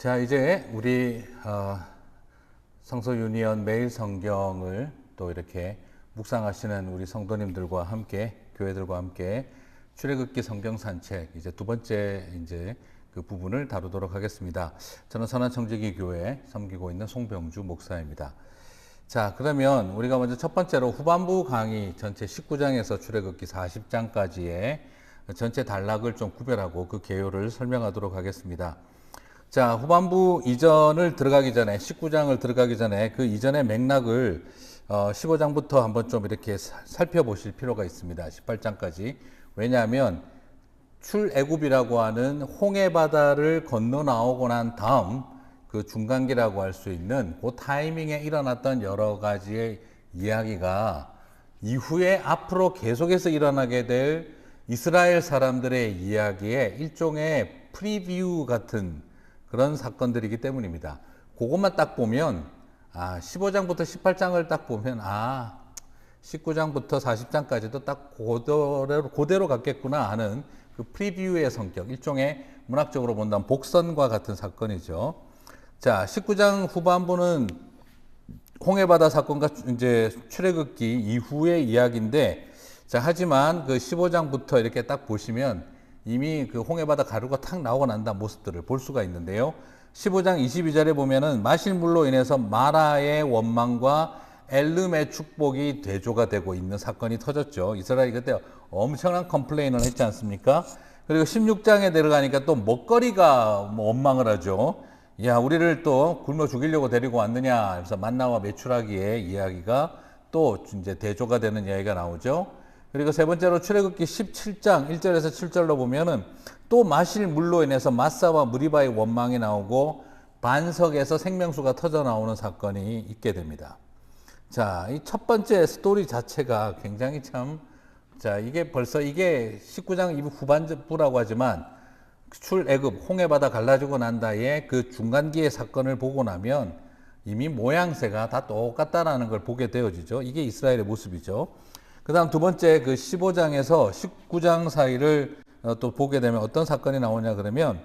자, 이제 우리 성서 유니언 매일 성경을 또 이렇게 묵상하시는 우리 성도님들과 함께, 교회들과 함께 출애굽기 성경 산책 이제 두 번째 이제 그 부분을 다루도록 하겠습니다. 저는 선한청지기 교회 섬기고 있는 송병주 목사입니다. 자, 그러면 우리가 먼저 첫 번째로 후반부 강의 전체 19장에서 출애굽기 40장까지의 전체 단락을 좀 구별하고 그 개요를 설명하도록 하겠습니다. 자, 후반부 이전을 들어가기 전에 19장을 들어가기 전에 그 이전의 맥락을 15장부터 한번 좀 이렇게 살펴보실 필요가 있습니다. 18장까지. 왜냐하면 출애굽이라고 하는 홍해 바다를 건너 나오고 난 다음 그 중간기라고 할 수 있는 그 타이밍에 일어났던 여러 가지의 이야기가 이후에 앞으로 계속해서 일어나게 될 이스라엘 사람들의 이야기의 일종의 프리뷰 같은 그런 사건들이기 때문입니다. 그것만 딱 보면 15장부터 18장을 딱 보면 19장부터 40장까지도 딱 그대로 갔겠구나 하는 그 프리뷰의 성격, 일종의 문학적으로 본다면 복선과 같은 사건이죠. 자, 19장 후반부는 홍해바다 사건과 이제 출애굽기 이후의 이야기인데, 자, 하지만 그 15장부터 이렇게 딱 보시면 이미 그 홍해바다 가루가 탁 나오고 난 다음 모습들을 볼 수가 있는데요. 15장 22절에 보면은 마실 물로 인해서 마라의 원망과 엘름의 축복이 대조가 되고 있는 사건이 터졌죠. 이스라엘이 그때 엄청난 컴플레인을 했지 않습니까? 그리고 16장에 들어가니까 또 먹거리가 원망을 하죠. 야, 우리를 또 굶어 죽이려고 데리고 왔느냐. 그래서 만나와 메추라기의 이야기가 또 이제 대조가 되는 이야기가 나오죠. 그리고 세 번째로 출애굽기 17장 1절에서 7절로 보면은 또 마실 물로 인해서 마사와 무리바의 원망이 나오고 반석에서 생명수가 터져 나오는 사건이 있게 됩니다. 자, 이 첫 번째 스토리 자체가 굉장히 자, 이게 벌써 이게 19장 후반부라고 하지만 출애굽 홍해바다 갈라지고 난 다음에 그 중간기의 사건을 보고 나면 이미 모양새가 다 똑같다라는 걸 보게 되어지죠. 이게 이스라엘의 모습이죠. 그 다음 두 번째 그 15장에서 19장 사이를 또 보게 되면 어떤 사건이 나오냐 그러면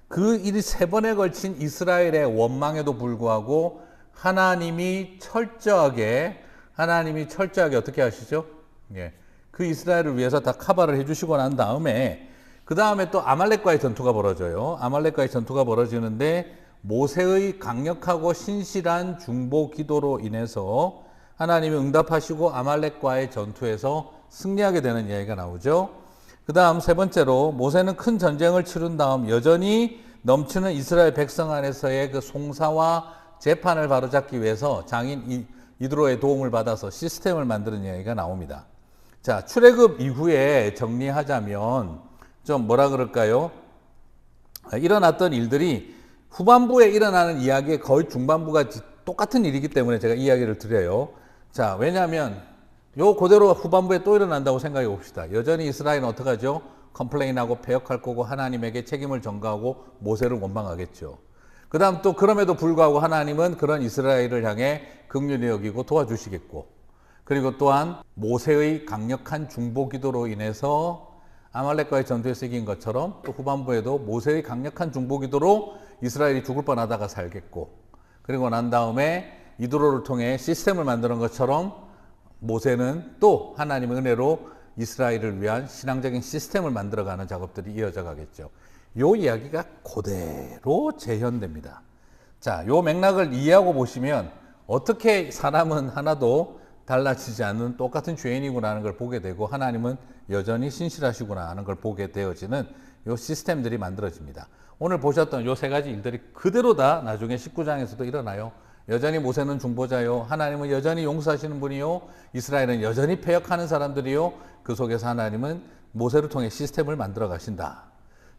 그 일이 세 번에 걸친 이스라엘의 원망에도 불구하고 하나님이 철저하게 어떻게 하시죠? 예. 그 이스라엘을 위해서 다 커버를 해주시고 난 다음에 그 다음에 또 아말렉과의 전투가 벌어져요. 아말렉과의 전투가 벌어지는데 모세의 강력하고 신실한 중보 기도로 인해서 하나님이 응답하시고 아말렉과의 전투에서 승리하게 되는 이야기가 나오죠. 그 다음 세 번째로 모세는 큰 전쟁을 치른 다음 여전히 넘치는 이스라엘 백성 안에서의 그 송사와 재판을 바로잡기 위해서 장인 이드로의 도움을 받아서 시스템을 만드는 이야기가 나옵니다. 자, 출애굽 이후에 정리하자면 좀 뭐라 그럴까요? 일어났던 일들이 후반부에 일어나는 이야기의 거의 중반부가 똑같은 일이기 때문에 제가 이야기를 드려요. 자, 왜냐하면 요 그대로 후반부에 또 일어난다고 생각해 봅시다. 여전히 이스라엘은 어떡하죠? 컴플레인하고 패역할 거고 하나님에게 책임을 전가하고 모세를 원망하겠죠. 그 다음 또 그럼에도 불구하고 하나님은 그런 이스라엘을 향해 긍휼히 여기고 도와주시겠고, 그리고 또한 모세의 강력한 중보 기도로 인해서 아말렉과의 전투에서 이긴 것처럼 또 후반부에도 모세의 강력한 중보 기도로 이스라엘이 죽을 뻔하다가 살겠고, 그리고 난 다음에 이드로를 통해 시스템을 만드는 것처럼 모세는 또 하나님의 은혜로 이스라엘을 위한 신앙적인 시스템을 만들어가는 작업들이 이어져 가겠죠. 요 이야기가 그대로 재현됩니다. 자, 요 맥락을 이해하고 보시면 어떻게 사람은 하나도 달라지지 않는 똑같은 죄인이구나 하는 걸 보게 되고 하나님은 여전히 신실하시구나 하는 걸 보게 되어지는 요 시스템들이 만들어집니다. 오늘 보셨던 요 세 가지 일들이 그대로 다 나중에 19장에서도 일어나요. 여전히 모세는 중보자요, 하나님은 여전히 용서하시는 분이요, 이스라엘은 여전히 패역하는 사람들이요, 그 속에서 하나님은 모세를 통해 시스템을 만들어 가신다.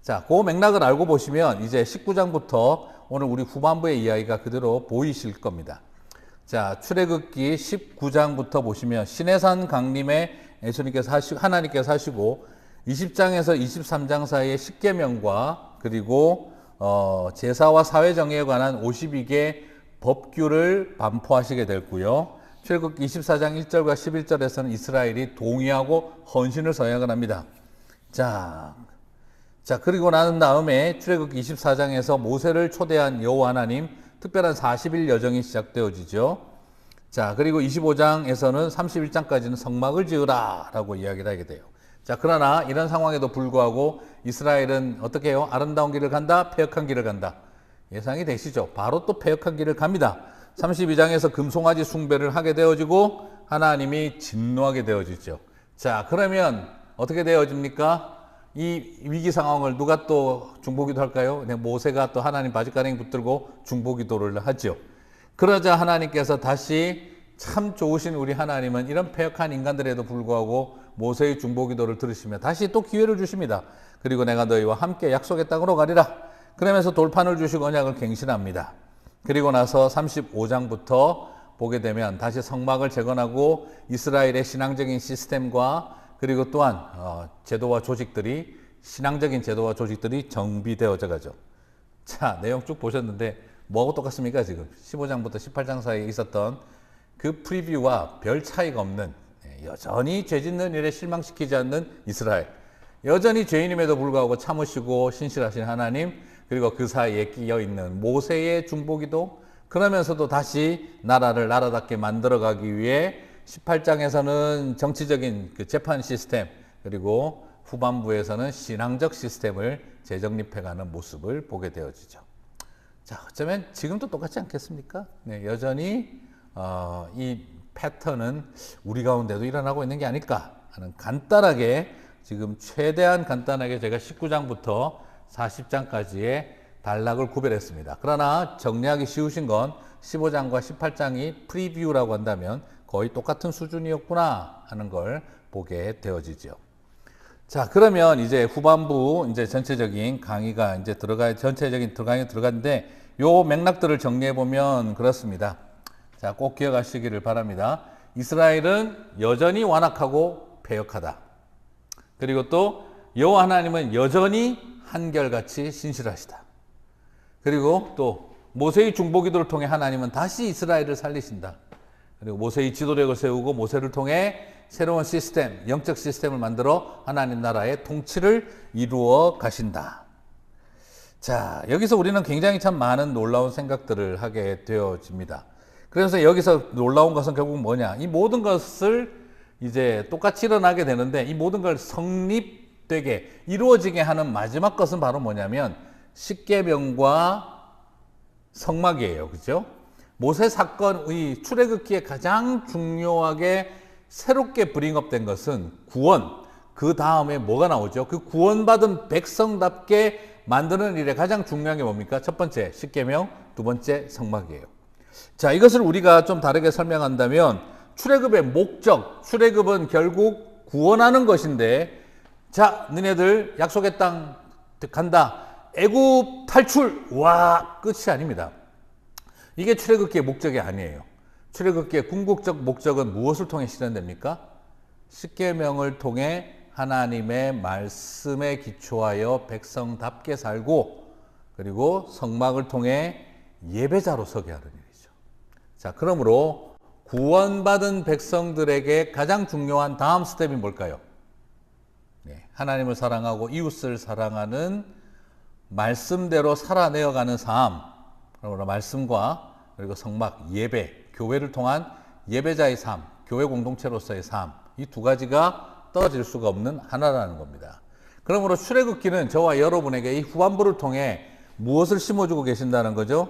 자, 그 맥락을 알고 보시면 이제 19장부터 오늘 우리 후반부의 이야기가 그대로 보이실 겁니다. 자, 출애굽기 19장부터 보시면 시내산 강림에 하나님께서 하시고 20장에서 23장 사이에 십계명과 그리고 제사와 사회정의에 관한 52개 법규를 반포하시게 됐고요. 출애굽기 24장 1절과 11절에서는 이스라엘이 동의하고 헌신을 서약을 합니다. 자, 자, 그리고 난 다음에 출애굽기 24장에서 모세를 초대한 여호와 하나님 특별한 40일 여정이 시작되어지죠. 자, 그리고 25장에서는 31장까지는 성막을 지으라 라고 이야기를 하게 돼요. 자, 그러나 이런 상황에도 불구하고 이스라엘은 어떻게 해요? 아름다운 길을 간다, 패역한 길을 간다. 예상이 되시죠? 바로 또 패역한 길을 갑니다. 32장에서 금송아지 숭배를 하게 되어지고 하나님이 진노하게 되어지죠. 자, 그러면 어떻게 되어집니까? 이 위기 상황을 누가 또 중보기도 할까요? 모세가 또 하나님 바짓가랑이 붙들고 중보기도를 하죠. 그러자 하나님께서 다시 참 좋으신 우리 하나님은 이런 패역한 인간들에도 불구하고 모세의 중보기도를 들으시며 다시 또 기회를 주십니다. 그리고 내가 너희와 함께 약속의 땅으로 가리라. 그러면서 돌판을 주시고 언약을 갱신합니다. 그리고 나서 35장부터 보게 되면 다시 성막을 재건하고 이스라엘의 신앙적인 시스템과 그리고 또한 제도와 조직들이 신앙적인 제도와 조직들이 정비되어져 가죠. 자, 내용 쭉 보셨는데 뭐하고 똑같습니까? 지금 15장부터 18장 사이에 있었던 그 프리뷰와 별 차이가 없는 여전히 죄 짓는 일에 실망시키지 않는 이스라엘, 여전히 죄인임에도 불구하고 참으시고 신실하신 하나님, 그리고 그 사이에 끼어 있는 모세의 중보기도, 그러면서도 다시 나라를 나라답게 만들어가기 위해 18장에서는 정치적인 그 재판 시스템, 그리고 후반부에서는 신앙적 시스템을 재정립해가는 모습을 보게 되어지죠. 자, 어쩌면 지금도 똑같지 않겠습니까? 네, 여전히 이 패턴은 우리 가운데도 일어나고 있는 게 아닐까 하는 간단하게, 지금 최대한 간단하게 제가 19장부터 40장까지의 단락을 구별했습니다. 그러나 정리하기 쉬우신 건 15장과 18장이 프리뷰라고 한다면 거의 똑같은 수준이었구나 하는 걸 보게 되어지죠. 자, 그러면 이제 후반부 이제 전체적인 강의가 이제 전체적인 강의에 들어가는데 요 맥락들을 정리해 보면 그렇습니다. 자, 꼭 기억하시기를 바랍니다. 이스라엘은 여전히 완악하고 패역하다. 그리고 또 여호와 하나님은 여전히 한결같이 신실하시다. 그리고 또 모세의 중보기도를 통해 하나님은 다시 이스라엘을 살리신다. 그리고 모세의 지도력을 세우고 모세를 통해 새로운 시스템, 영적 시스템을 만들어 하나님 나라의 통치를 이루어 가신다. 자, 여기서 우리는 굉장히 참 많은 놀라운 생각들을 하게 되어집니다. 그래서 여기서 놀라운 것은 결국 뭐냐? 이 모든 것을 이제 똑같이 일어나게 되는데 이 모든 걸 성립되게 이루어지게 하는 마지막 것은 바로 뭐냐면 십계명과 성막이에요. 그죠? 모세 사건의 출애굽기에 가장 중요하게 새롭게 브링업된 것은 구원. 그 다음에 뭐가 나오죠? 그 구원받은 백성답게 만드는 일에 가장 중요한 게 뭡니까? 첫 번째 십계명, 두 번째 성막이에요. 자, 이것을 우리가 좀 다르게 설명한다면 출애굽의 목적, 출애굽은 결국 구원하는 것인데, 자, 너네들 약속의 땅 간다. 애굽 탈출. 와, 끝이 아닙니다. 이게 출애굽기의 목적이 아니에요. 출애굽기의 궁극적 목적은 무엇을 통해 실현됩니까? 십계명을 통해 하나님의 말씀에 기초하여 백성답게 살고, 그리고 성막을 통해 예배자로 서게 하는 일이죠. 자, 그러므로 구원받은 백성들에게 가장 중요한 다음 스텝이 뭘까요? 네, 하나님을 사랑하고 이웃을 사랑하는 말씀대로 살아내어가는 삶, 그러므로 말씀과 그리고 성막, 예배, 교회를 통한 예배자의 삶, 교회 공동체로서의 삶, 이 두 가지가 떨어질 수가 없는 하나라는 겁니다. 그러므로 출애굽기는 저와 여러분에게 이 후반부를 통해 무엇을 심어주고 계신다는 거죠?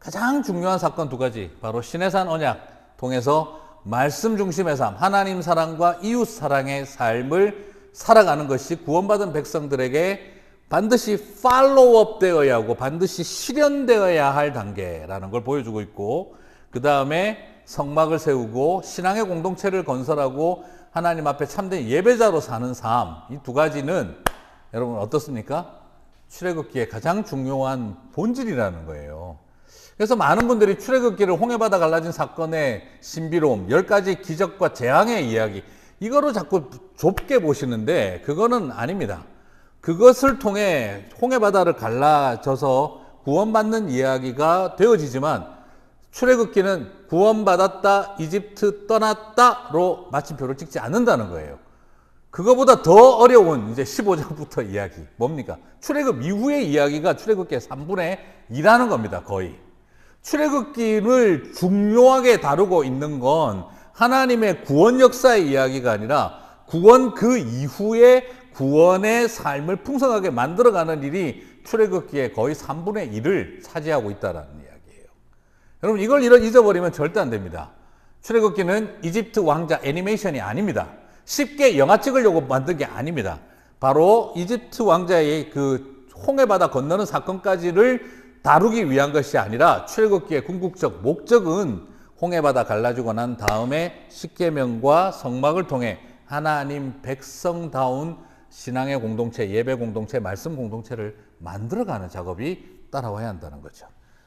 가장 중요한 사건 두 가지, 바로 시내산 언약 통해서 말씀 중심의 삶, 하나님 사랑과 이웃 사랑의 삶을 살아가는 것이 구원받은 백성들에게 반드시 팔로우업 되어야 하고 반드시 실현되어야 할 단계라는 걸 보여주고 있고, 그 다음에 성막을 세우고 신앙의 공동체를 건설하고 하나님 앞에 참된 예배자로 사는 삶, 이 두 가지는 여러분 어떻습니까? 출애굽기의 가장 중요한 본질이라는 거예요. 그래서 많은 분들이 출애굽기를 홍해바다 갈라진 사건의 신비로움, 10가지 기적과 재앙의 이야기, 이거로 자꾸 좁게 보시는데 그거는 아닙니다. 그것을 통해 홍해바다를 갈라져서 구원받는 이야기가 되어지지만 출애굽기는 구원받았다, 이집트 떠났다로 마침표를 찍지 않는다는 거예요. 그거보다 더 어려운 이제 15장부터 이야기. 뭡니까? 출애굽 이후의 이야기가 출애굽기의 3분의 2라는 겁니다. 거의. 출애굽기를 중요하게 다루고 있는 건 하나님의 구원 역사의 이야기가 아니라 구원 그 이후에 구원의 삶을 풍성하게 만들어가는 일이 출애굽기의 거의 3분의 1을 차지하고 있다는 이야기예요. 여러분 이걸 잊어버리면 절대 안 됩니다. 출애굽기는 이집트 왕자 애니메이션이 아닙니다. 쉽게 영화 찍으려고 만든 게 아닙니다. 바로 이집트 왕자의 그 홍해바다 건너는 사건까지를 다루기 위한 것이 아니라 출애굽기의 궁극적 목적은 홍해바다 갈라지고 난 다음에 십계명과 성막을 통해 하나님 백성다운 신앙의 공동체, 예배 공동체, 말씀 공동체를 만들어가는 작업이 따라와야 한다는 거죠.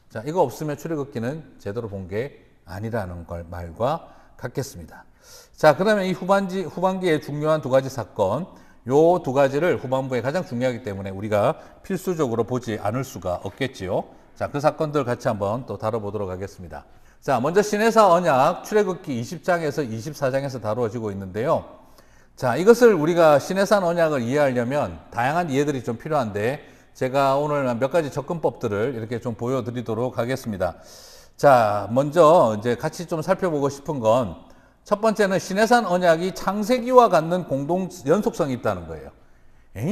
자, 이거 없으면 출애굽기는 제대로 본 게 아니라는 걸 말과 같겠습니다. 자, 그러면 이 후반기에 중요한 두 가지 사건, 요 두 가지를 후반부에 가장 중요하기 때문에 우리가 필수적으로 보지 않을 수가 없겠지요. 자, 그 사건들 같이 한번 또 다뤄보도록 하겠습니다. 자, 먼저 시내사 언약 출애굽기 20장에서 24장에서 다루어지고 있는데요. 자, 이것을 우리가 시내산 언약을 이해하려면 다양한 이해들이 좀 필요한데 제가 오늘 몇 가지 접근법들을 이렇게 좀 보여드리도록 하겠습니다. 자, 먼저 이제 같이 좀 살펴보고 싶은 건 첫 번째는 시내산 언약이 창세기와 갖는 공동 연속성이 있다는 거예요.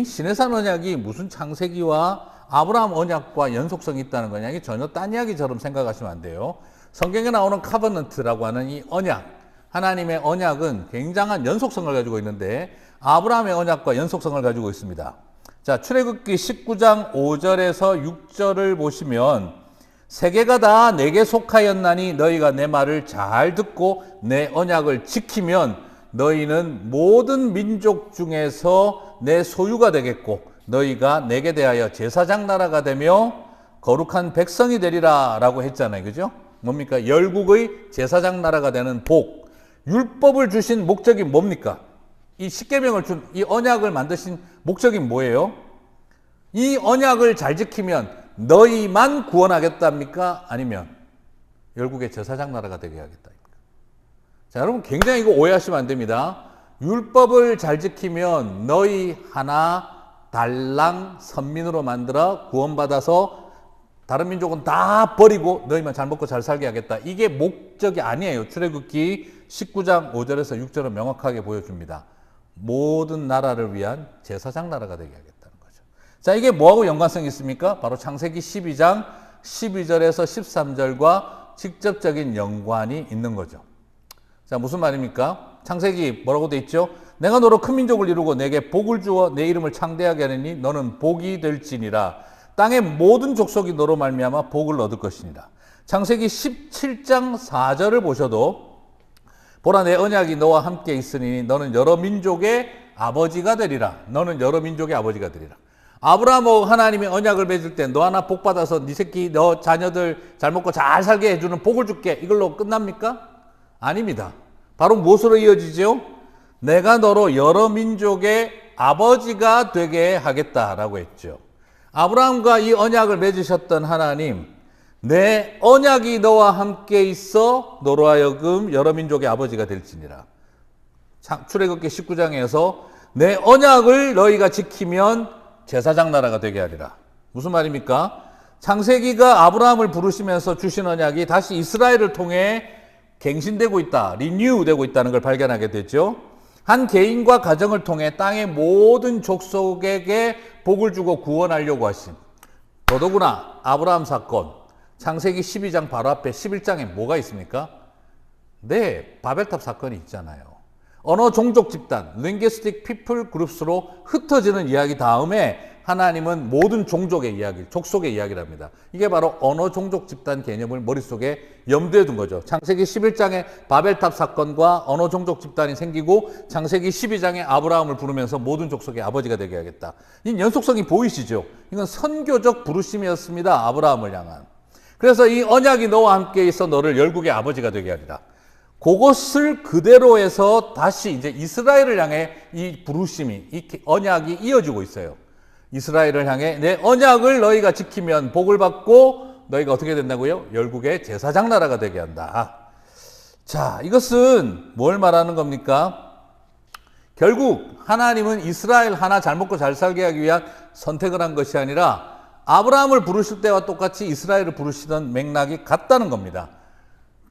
시내산 언약이 무슨 창세기와 아브라함 언약과 연속성이 있다는 거냐? 이게 전혀 딴 이야기처럼 생각하시면 안 돼요. 성경에 나오는 카버넌트라고 하는 이 언약, 하나님의 언약은 굉장한 연속성을 가지고 있는데 아브라함의 언약과 연속성을 가지고 있습니다. 자, 출애굽기 19장 5절에서 6절을 보시면 세계가 다 내게 속하였나니 너희가 내 말을 잘 듣고 내 언약을 지키면 너희는 모든 민족 중에서 내 소유가 되겠고 너희가 내게 대하여 제사장 나라가 되며 거룩한 백성이 되리라 라고 했잖아요. 그죠? 뭡니까? 열국의 제사장 나라가 되는 복. 율법을 주신 목적이 뭡니까? 이 십계명을 준 이 언약을 만드신 목적이 뭐예요? 이 언약을 잘 지키면 너희만 구원하겠답니까? 아니면 열국의 제사장 나라가 되게 하겠답니까? 자, 여러분 굉장히 이거 오해하시면 안 됩니다. 율법을 잘 지키면 너희 하나 달랑 선민으로 만들어 구원받아서 다른 민족은 다 버리고 너희만 잘 먹고 잘 살게 하겠다. 이게 목적이 아니에요. 출애굽기 19장 5절에서 6절은 명확하게 보여줍니다. 모든 나라를 위한 제사장 나라가 되게 하겠다는 거죠. 자, 이게 뭐하고 연관성이 있습니까? 바로 창세기 12장 12절에서 13절과 직접적인 연관이 있는 거죠. 자, 무슨 말입니까? 창세기 뭐라고 돼 있죠? 내가 너로 큰 민족을 이루고 내게 복을 주어 내 이름을 창대하게 하느니 너는 복이 될지니라. 땅의 모든 족속이 너로 말미암아 복을 얻을 것이니라. 창세기 17장 4절을 보셔도 보라 내 언약이 너와 함께 있으니 너는 여러 민족의 아버지가 되리라. 너는 여러 민족의 아버지가 되리라. 아브라함하고 하나님이 언약을 맺을 때 너 하나 복 받아서 네 새끼 너 자녀들 잘 먹고 잘 살게 해주는 복을 줄게. 이걸로 끝납니까? 아닙니다. 바로 무엇으로 이어지죠? 내가 너로 여러 민족의 아버지가 되게 하겠다라고 했죠. 아브라함과 이 언약을 맺으셨던 하나님, 내 언약이 너와 함께 있어 너로 하여금 여러 민족의 아버지가 될지니라. 출애굽기 19장에서 내 언약을 너희가 지키면 제사장 나라가 되게 하리라. 무슨 말입니까? 창세기가 아브라함을 부르시면서 주신 언약이 다시 이스라엘을 통해 갱신되고 있다, 리뉴되고 있다는 걸 발견하게 되죠. 한 개인과 가정을 통해 땅의 모든 족속에게 복을 주고 구원하려고 하신, 더더구나 아브라함 사건, 창세기 12장 바로 앞에 11장에 뭐가 있습니까? 네, 바벨탑 사건이 있잖아요. 언어 종족 집단, linguistic people groups로 흩어지는 이야기 다음에 하나님은 모든 종족의 이야기, 족속의 이야기를 합니다. 이게 바로 언어 종족 집단 개념을 머릿속에 염두에 둔 거죠. 창세기 11장에 바벨탑 사건과 언어 종족 집단이 생기고 창세기 12장에 아브라함을 부르면서 모든 족속의 아버지가 되게 하겠다. 이 연속성이 보이시죠? 이건 선교적 부르심이었습니다. 아브라함을 향한. 그래서 이 언약이 너와 함께 있어 너를 열국의 아버지가 되게 하리라. 그것을 그대로 해서 다시 이제 이스라엘을 향해 이 부르심이, 이 언약이 이어지고 있어요. 이스라엘을 향해 내 언약을 너희가 지키면 복을 받고 너희가 어떻게 된다고요? 열국의 제사장 나라가 되게 한다. 자, 이것은 뭘 말하는 겁니까? 결국 하나님은 이스라엘 하나 잘 먹고 잘 살게 하기 위한 선택을 한 것이 아니라 아브라함을 부르실 때와 똑같이 이스라엘을 부르시던 맥락이 같다는 겁니다.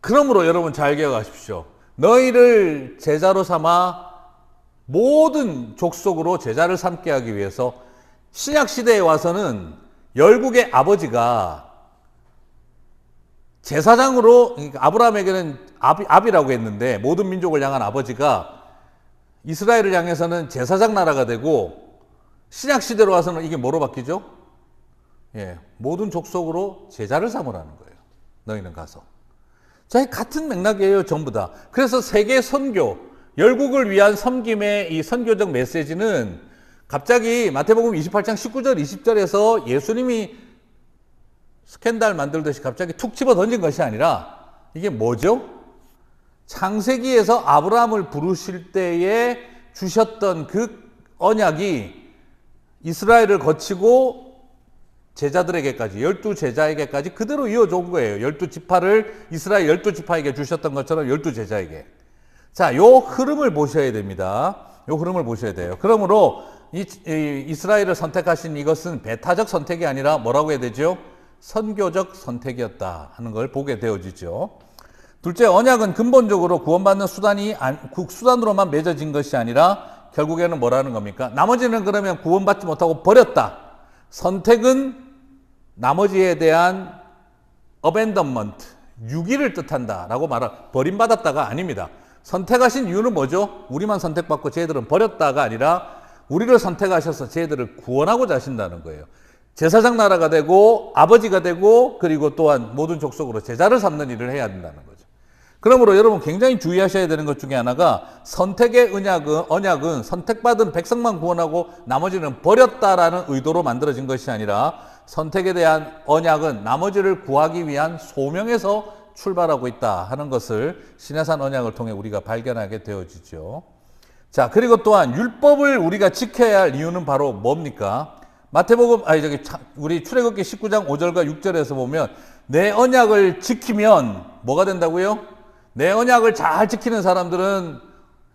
그러므로 여러분 잘 기억하십시오. 너희를 제자로 삼아 모든 족속으로 제자를 삼게 하기 위해서 신약시대에 와서는 열국의 아버지가 제사장으로, 그러니까 아브라함에게는 아비라고 했는데 모든 민족을 향한 아버지가 이스라엘을 향해서는 제사장 나라가 되고 신약시대로 와서는 이게 뭐로 바뀌죠? 모든 족속으로 제자를 삼으라는 거예요. 너희는 가서. 자, 같은 맥락이에요, 전부 다. 그래서 세계 선교, 열국을 위한 섬김의 이 선교적 메시지는 갑자기 마태복음 28장 19절, 20절에서 예수님이 스캔들 만들듯이 갑자기 툭 집어 던진 것이 아니라 이게 뭐죠? 창세기에서 아브라함을 부르실 때에 주셨던 그 언약이 이스라엘을 거치고 제자들에게까지, 12제자에게까지 그대로 이어져 온 거예요. 12지파를 이스라엘 12지파에게 주셨던 것처럼 12제자에게. 자, 요 흐름을 보셔야 됩니다. 요 흐름을 보셔야 돼요. 그러므로 이스라엘을 선택하신 이것은 배타적 선택이 아니라 뭐라고 해야 되죠? 선교적 선택이었다 하는 걸 보게 되어지죠. 둘째, 언약은 근본적으로 구원받는 수단으로만 맺어진 것이 아니라 결국에는 뭐라는 겁니까? 나머지는 그러면 구원받지 못하고 버렸다. 선택은 나머지에 대한 abandonment, 유기를 뜻한다라고 버림받았다가 아닙니다. 선택하신 이유는 뭐죠? 우리만 선택받고 쟤들은 버렸다가 아니라 우리를 선택하셔서 쟤들을 구원하고자 하신다는 거예요. 제사장 나라가 되고 아버지가 되고 그리고 또한 모든 족속으로 제자를 삼는 일을 해야 된다는 거죠. 그러므로 여러분 굉장히 주의하셔야 되는 것 중에 하나가 선택의 언약은 선택받은 백성만 구원하고 나머지는 버렸다라는 의도로 만들어진 것이 아니라 선택에 대한 언약은 나머지를 구하기 위한 소명에서 출발하고 있다 하는 것을 시내산 언약을 통해 우리가 발견하게 되어지죠. 자, 그리고 또한 율법을 우리가 지켜야 할 이유는 바로 뭡니까? 우리 출애굽기 19장 5절과 6절에서 보면 내 언약을 지키면 뭐가 된다고요? 내 언약을 잘 지키는 사람들은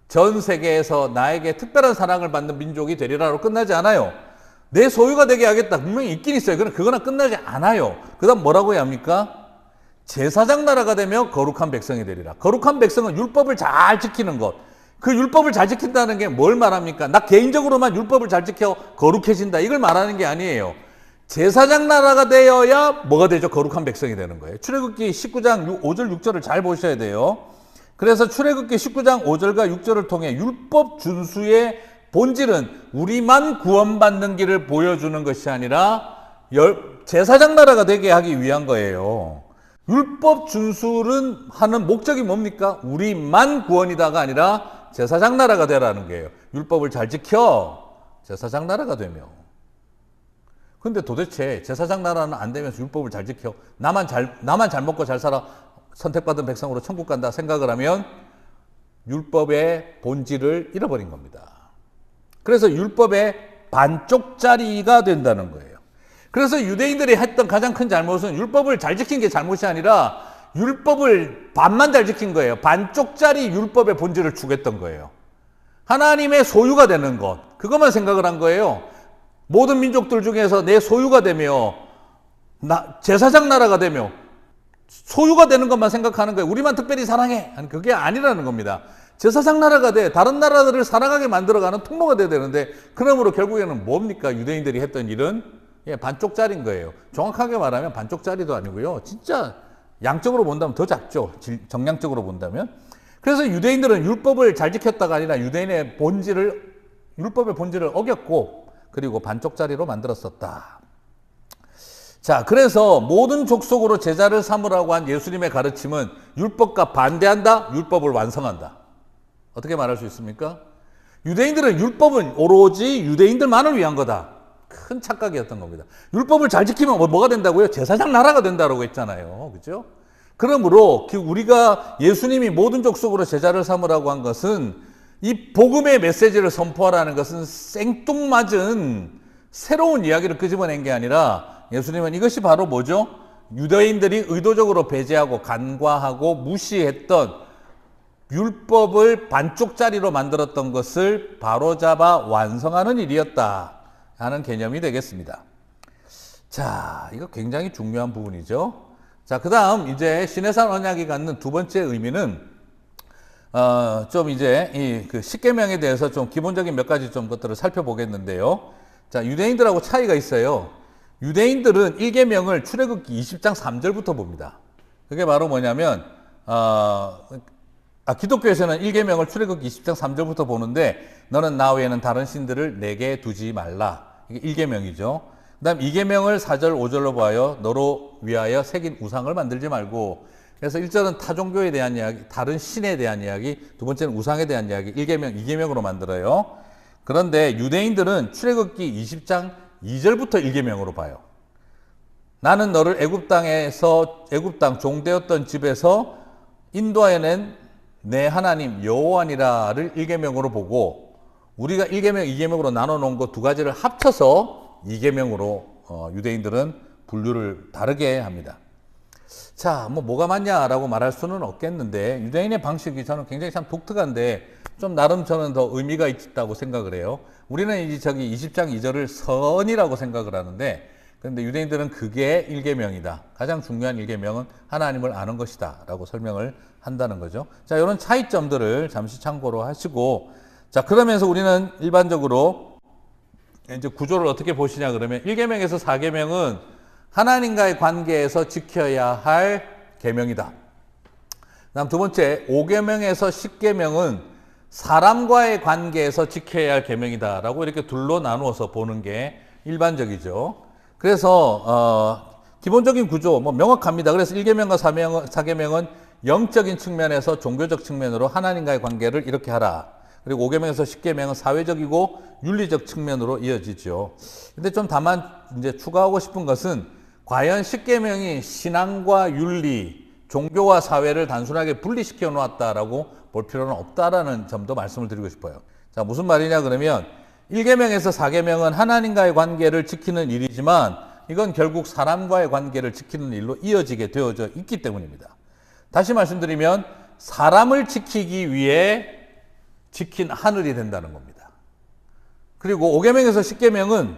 전 세계에서 나에게 특별한 사랑을 받는 민족이 되리라로 끝나지 않아요. 내 소유가 되게 하겠다. 분명히 있긴 있어요. 그러나 끝나지 않아요. 그 다음 뭐라고 해야 합니까? 제사장 나라가 되며 거룩한 백성이 되리라. 거룩한 백성은 율법을 잘 지키는 것. 그 율법을 잘 지킨다는 게 뭘 말합니까? 나 개인적으로만 율법을 잘 지켜 거룩해진다. 이걸 말하는 게 아니에요. 제사장 나라가 되어야 뭐가 되죠? 거룩한 백성이 되는 거예요. 출애굽기 19장 5절 6절을 잘 보셔야 돼요. 그래서 출애굽기 19장 5절과 6절을 통해 율법 준수의 본질은 우리만 구원받는 길을 보여주는 것이 아니라 제사장 나라가 되게 하기 위한 거예요. 율법 준수를 하는 목적이 뭡니까? 우리만 구원이다가 아니라 제사장 나라가 되라는 거예요. 율법을 잘 지켜 제사장 나라가 되며. 근데 도대체 제사장 나라는 안 되면서 율법을 잘 지켜 나만 잘 먹고 잘 살아 선택받은 백성으로 천국 간다 생각을 하면 율법의 본질을 잃어버린 겁니다. 그래서 율법의 반쪽짜리가 된다는 거예요. 그래서 유대인들이 했던 가장 큰 잘못은 율법을 잘 지킨 게 잘못이 아니라 율법을 반만 잘 지킨 거예요. 반쪽짜리 율법의 본질을 추구했던 거예요. 하나님의 소유가 되는 것, 그것만 생각을 한 거예요. 모든 민족들 중에서 내 소유가 되며 제사장 나라가 되며 소유가 되는 것만 생각하는 거예요. 우리만 특별히 사랑해. 그게 아니라는 겁니다. 제사장 나라가 돼. 다른 나라들을 사랑하게 만들어가는 통로가 돼야 되는데 그러므로 결국에는 뭡니까? 유대인들이 했던 일은 반쪽짜리인 거예요. 정확하게 말하면 반쪽짜리도 아니고요. 진짜 양적으로 본다면 더 작죠. 정량적으로 본다면. 그래서 유대인들은 율법을 잘 지켰다가 아니라 율법의 본질을 어겼고 그리고 반쪽짜리로 만들었었다. 자, 그래서 모든 족속으로 제자를 삼으라고 한 예수님의 가르침은 율법과 반대한다, 율법을 완성한다. 어떻게 말할 수 있습니까? 유대인들은 율법은 오로지 유대인들만을 위한 거다. 큰 착각이었던 겁니다. 율법을 잘 지키면 뭐가 된다고요? 제사장 나라가 된다고 했잖아요. 그죠? 그러므로 우리가 예수님이 모든 족속으로 제자를 삼으라고 한 것은 이 복음의 메시지를 선포하라는 것은 생뚱맞은 새로운 이야기를 끄집어낸 게 아니라 예수님은 이것이 바로 뭐죠? 유대인들이 의도적으로 배제하고 간과하고 무시했던 율법을 반쪽짜리로 만들었던 것을 바로잡아 완성하는 일이었다 하는 개념이 되겠습니다. 자, 이거 굉장히 중요한 부분이죠. 자, 그 다음 이제 시내산 언약이 갖는 두 번째 의미는 좀 이제 그 십계명에 대해서 좀 기본적인 몇 가지 좀 것들을 살펴보겠는데요. 자, 유대인들하고 차이가 있어요. 유대인들은 1계명을 출애굽기 20장 3절부터 봅니다. 그게 바로 뭐냐면 기독교에서는 1계명을 출애굽기 20장 3절부터 보는데 너는 나 외에는 다른 신들을 내게 두지 말라. 이게 1계명이죠. 그 다음 2계명을 4절 5절로 보아요. 너로 위하여 새긴 우상을 만들지 말고. 그래서 1절은 타종교에 대한 이야기, 다른 신에 대한 이야기, 두 번째는 우상에 대한 이야기, 1계명, 2계명으로 만들어요. 그런데 유대인들은 출애굽기 20장 2절부터 1계명으로 봐요. 나는 너를 애굽 땅 종되었던 집에서 인도하여낸 내 하나님 여호와니라를 1계명으로 보고 우리가 1계명, 2계명으로 나눠 놓은 거 두 가지를 합쳐서 2계명으로 유대인들은 분류를 다르게 합니다. 자, 뭐가 맞냐라고 말할 수는 없겠는데 유대인의 방식이 저는 굉장히 참 독특한데 좀 나름 저는 더 의미가 있다고 생각을 해요. 우리는 이제 저기 20장 2절을 선이라고 생각을 하는데 그런데 유대인들은 그게 1계명이다. 가장 중요한 1계명은 하나님을 아는 것이다 라고 설명을 한다는 거죠. 자, 이런 차이점들을 잠시 참고로 하시고 자, 그러면서 우리는 일반적으로 이제 구조를 어떻게 보시냐 그러면 1계명에서 4계명은 하나님과의 관계에서 지켜야 할 계명이다. 그다음 두 번째 5계명에서 10계명은 사람과의 관계에서 지켜야 할 계명이다라고 이렇게 둘로 나누어서 보는 게 일반적이죠. 그래서 기본적인 구조 명확합니다. 그래서 1계명과 4계명은 영적인 측면에서 종교적 측면으로 하나님과의 관계를 이렇게 하라. 그리고 5계명에서 10계명은 사회적이고 윤리적 측면으로 이어지죠. 근데 좀 다만 이제 추가하고 싶은 것은 과연 10계명이 신앙과 윤리, 종교와 사회를 단순하게 분리시켜 놓았다라고 볼 필요는 없다라는 점도 말씀을 드리고 싶어요. 자, 무슨 말이냐 그러면 1계명에서 4계명은 하나님과의 관계를 지키는 일이지만 이건 결국 사람과의 관계를 지키는 일로 이어지게 되어져 있기 때문입니다. 다시 말씀드리면 사람을 지키기 위해 지킨 하늘이 된다는 겁니다. 그리고 5계명에서 10계명은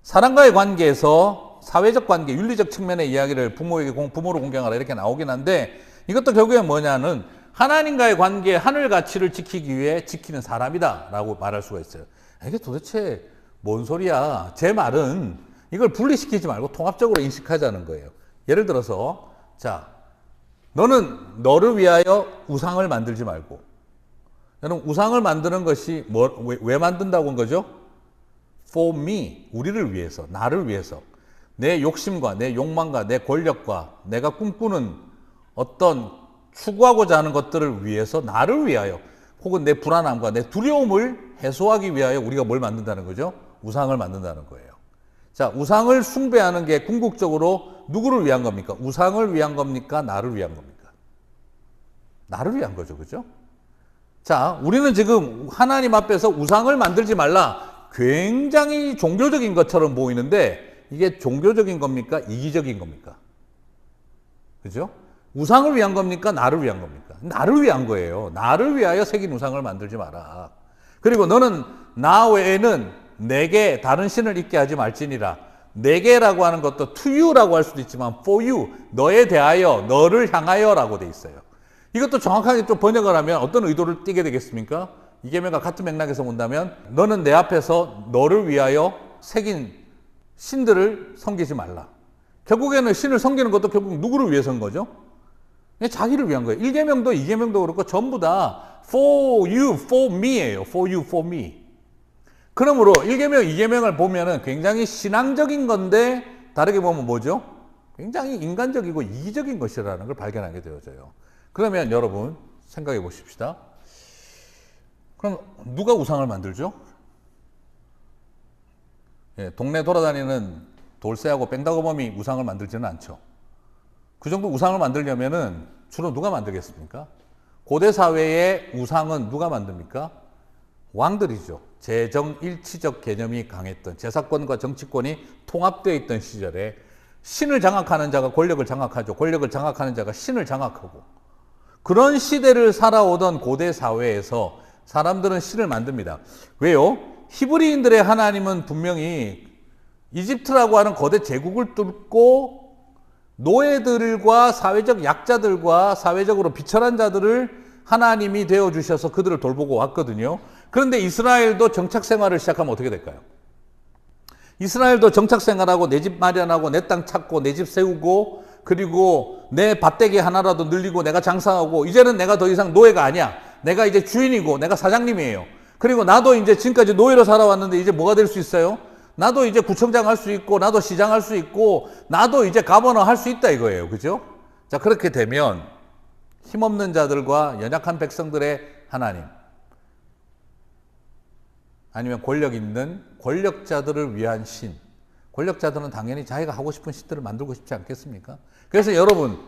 사람과의 관계에서 사회적 관계, 윤리적 측면의 이야기를 부모를 공경하라 이렇게 나오긴 한데 이것도 결국엔 뭐냐는 하나님과의 관계, 하늘 가치를 지키기 위해 지키는 사람이다 라고 말할 수가 있어요. 이게 도대체 뭔 소리야? 제 말은 이걸 분리시키지 말고 통합적으로 인식하자는 거예요. 예를 들어서 자, 너는 너를 위하여 우상을 만들지 말고 여러분 우상을 만드는 것이 왜 만든다고 한 거죠? For me, 우리를 위해서, 나를 위해서 내 욕심과 내 욕망과 내 권력과 내가 꿈꾸는 어떤 추구하고자 하는 것들을 위해서 나를 위하여 혹은 내 불안함과 내 두려움을 해소하기 위하여 우리가 뭘 만든다는 거죠? 우상을 만든다는 거예요. 자, 우상을 숭배하는 게 궁극적으로 누구를 위한 겁니까? 우상을 위한 겁니까? 나를 위한 겁니까? 나를 위한 거죠. 그죠? 자, 우리는 지금 하나님 앞에서 우상을 만들지 말라. 굉장히 종교적인 것처럼 보이는데 이게 종교적인 겁니까? 이기적인 겁니까? 그죠? 우상을 위한 겁니까? 나를 위한 겁니까? 나를 위한 거예요. 나를 위하여 새긴 우상을 만들지 마라. 그리고 너는 나 외에는 내게 다른 신을 있게 하지 말지니라. 내게라고 하는 것도 to you라고 할 수도 있지만 for you, 너에 대하여, 너를 향하여라고 돼 있어요. 이것도 정확하게 좀 번역을 하면 어떤 의도를 띠게 되겠습니까? 이계명과 같은 맥락에서 본다면 너는 내 앞에서 너를 위하여 새긴 신들을 섬기지 말라. 결국에는 신을 섬기는 것도 결국 누구를 위해서인 거죠? 자기를 위한 거예요. 1계명도 2계명도 그렇고 전부 다 for you, for me예요. for you, for me. 그러므로 1계명, 2계명을 보면은 굉장히 신앙적인 건데 다르게 보면 뭐죠? 굉장히 인간적이고 이기적인 것이라는 걸 발견하게 되어져요. 그러면 여러분 생각해 보십시다. 그럼 누가 우상을 만들죠? 예, 동네 돌아다니는 돌쇠하고 뺑다거범이 우상을 만들지는 않죠. 그 정도 우상을 만들려면은 주로 누가 만들겠습니까? 고대 사회의 우상은 누가 만듭니까? 왕들이죠. 재정일치적 개념이 강했던 제사권과 정치권이 통합되어 있던 시절에 신을 장악하는 자가 권력을 장악하죠. 권력을 장악하는 자가 신을 장악하고 그런 시대를 살아오던 고대 사회에서 사람들은 신을 만듭니다. 왜요? 히브리인들의 하나님은 분명히 이집트라고 하는 거대 제국을 뚫고 노예들과 사회적 약자들과 사회적으로 비천한 자들을 하나님이 되어주셔서 그들을 돌보고 왔거든요. 그런데 이스라엘도 정착 생활을 시작하면 어떻게 될까요? 이스라엘도 정착 생활하고 내 집 마련하고 내 땅 찾고 내 집 세우고 그리고 내 밭대기 하나라도 늘리고 내가 장사하고 이제는 내가 더 이상 노예가 아니야. 내가 이제 주인이고 내가 사장님이에요. 그리고 나도 이제 지금까지 노예로 살아왔는데 이제 뭐가 될 수 있어요? 나도 이제 구청장 할 수 있고 나도 시장 할 수 있고 나도 이제 가버너 할 수 있다 이거예요. 그죠? 자, 그렇게 되면 힘없는 자들과 연약한 백성들의 하나님 아니면 권력 있는 권력자들을 위한 신. 권력자들은 당연히 자기가 하고 싶은 신들을 만들고 싶지 않겠습니까? 그래서 여러분,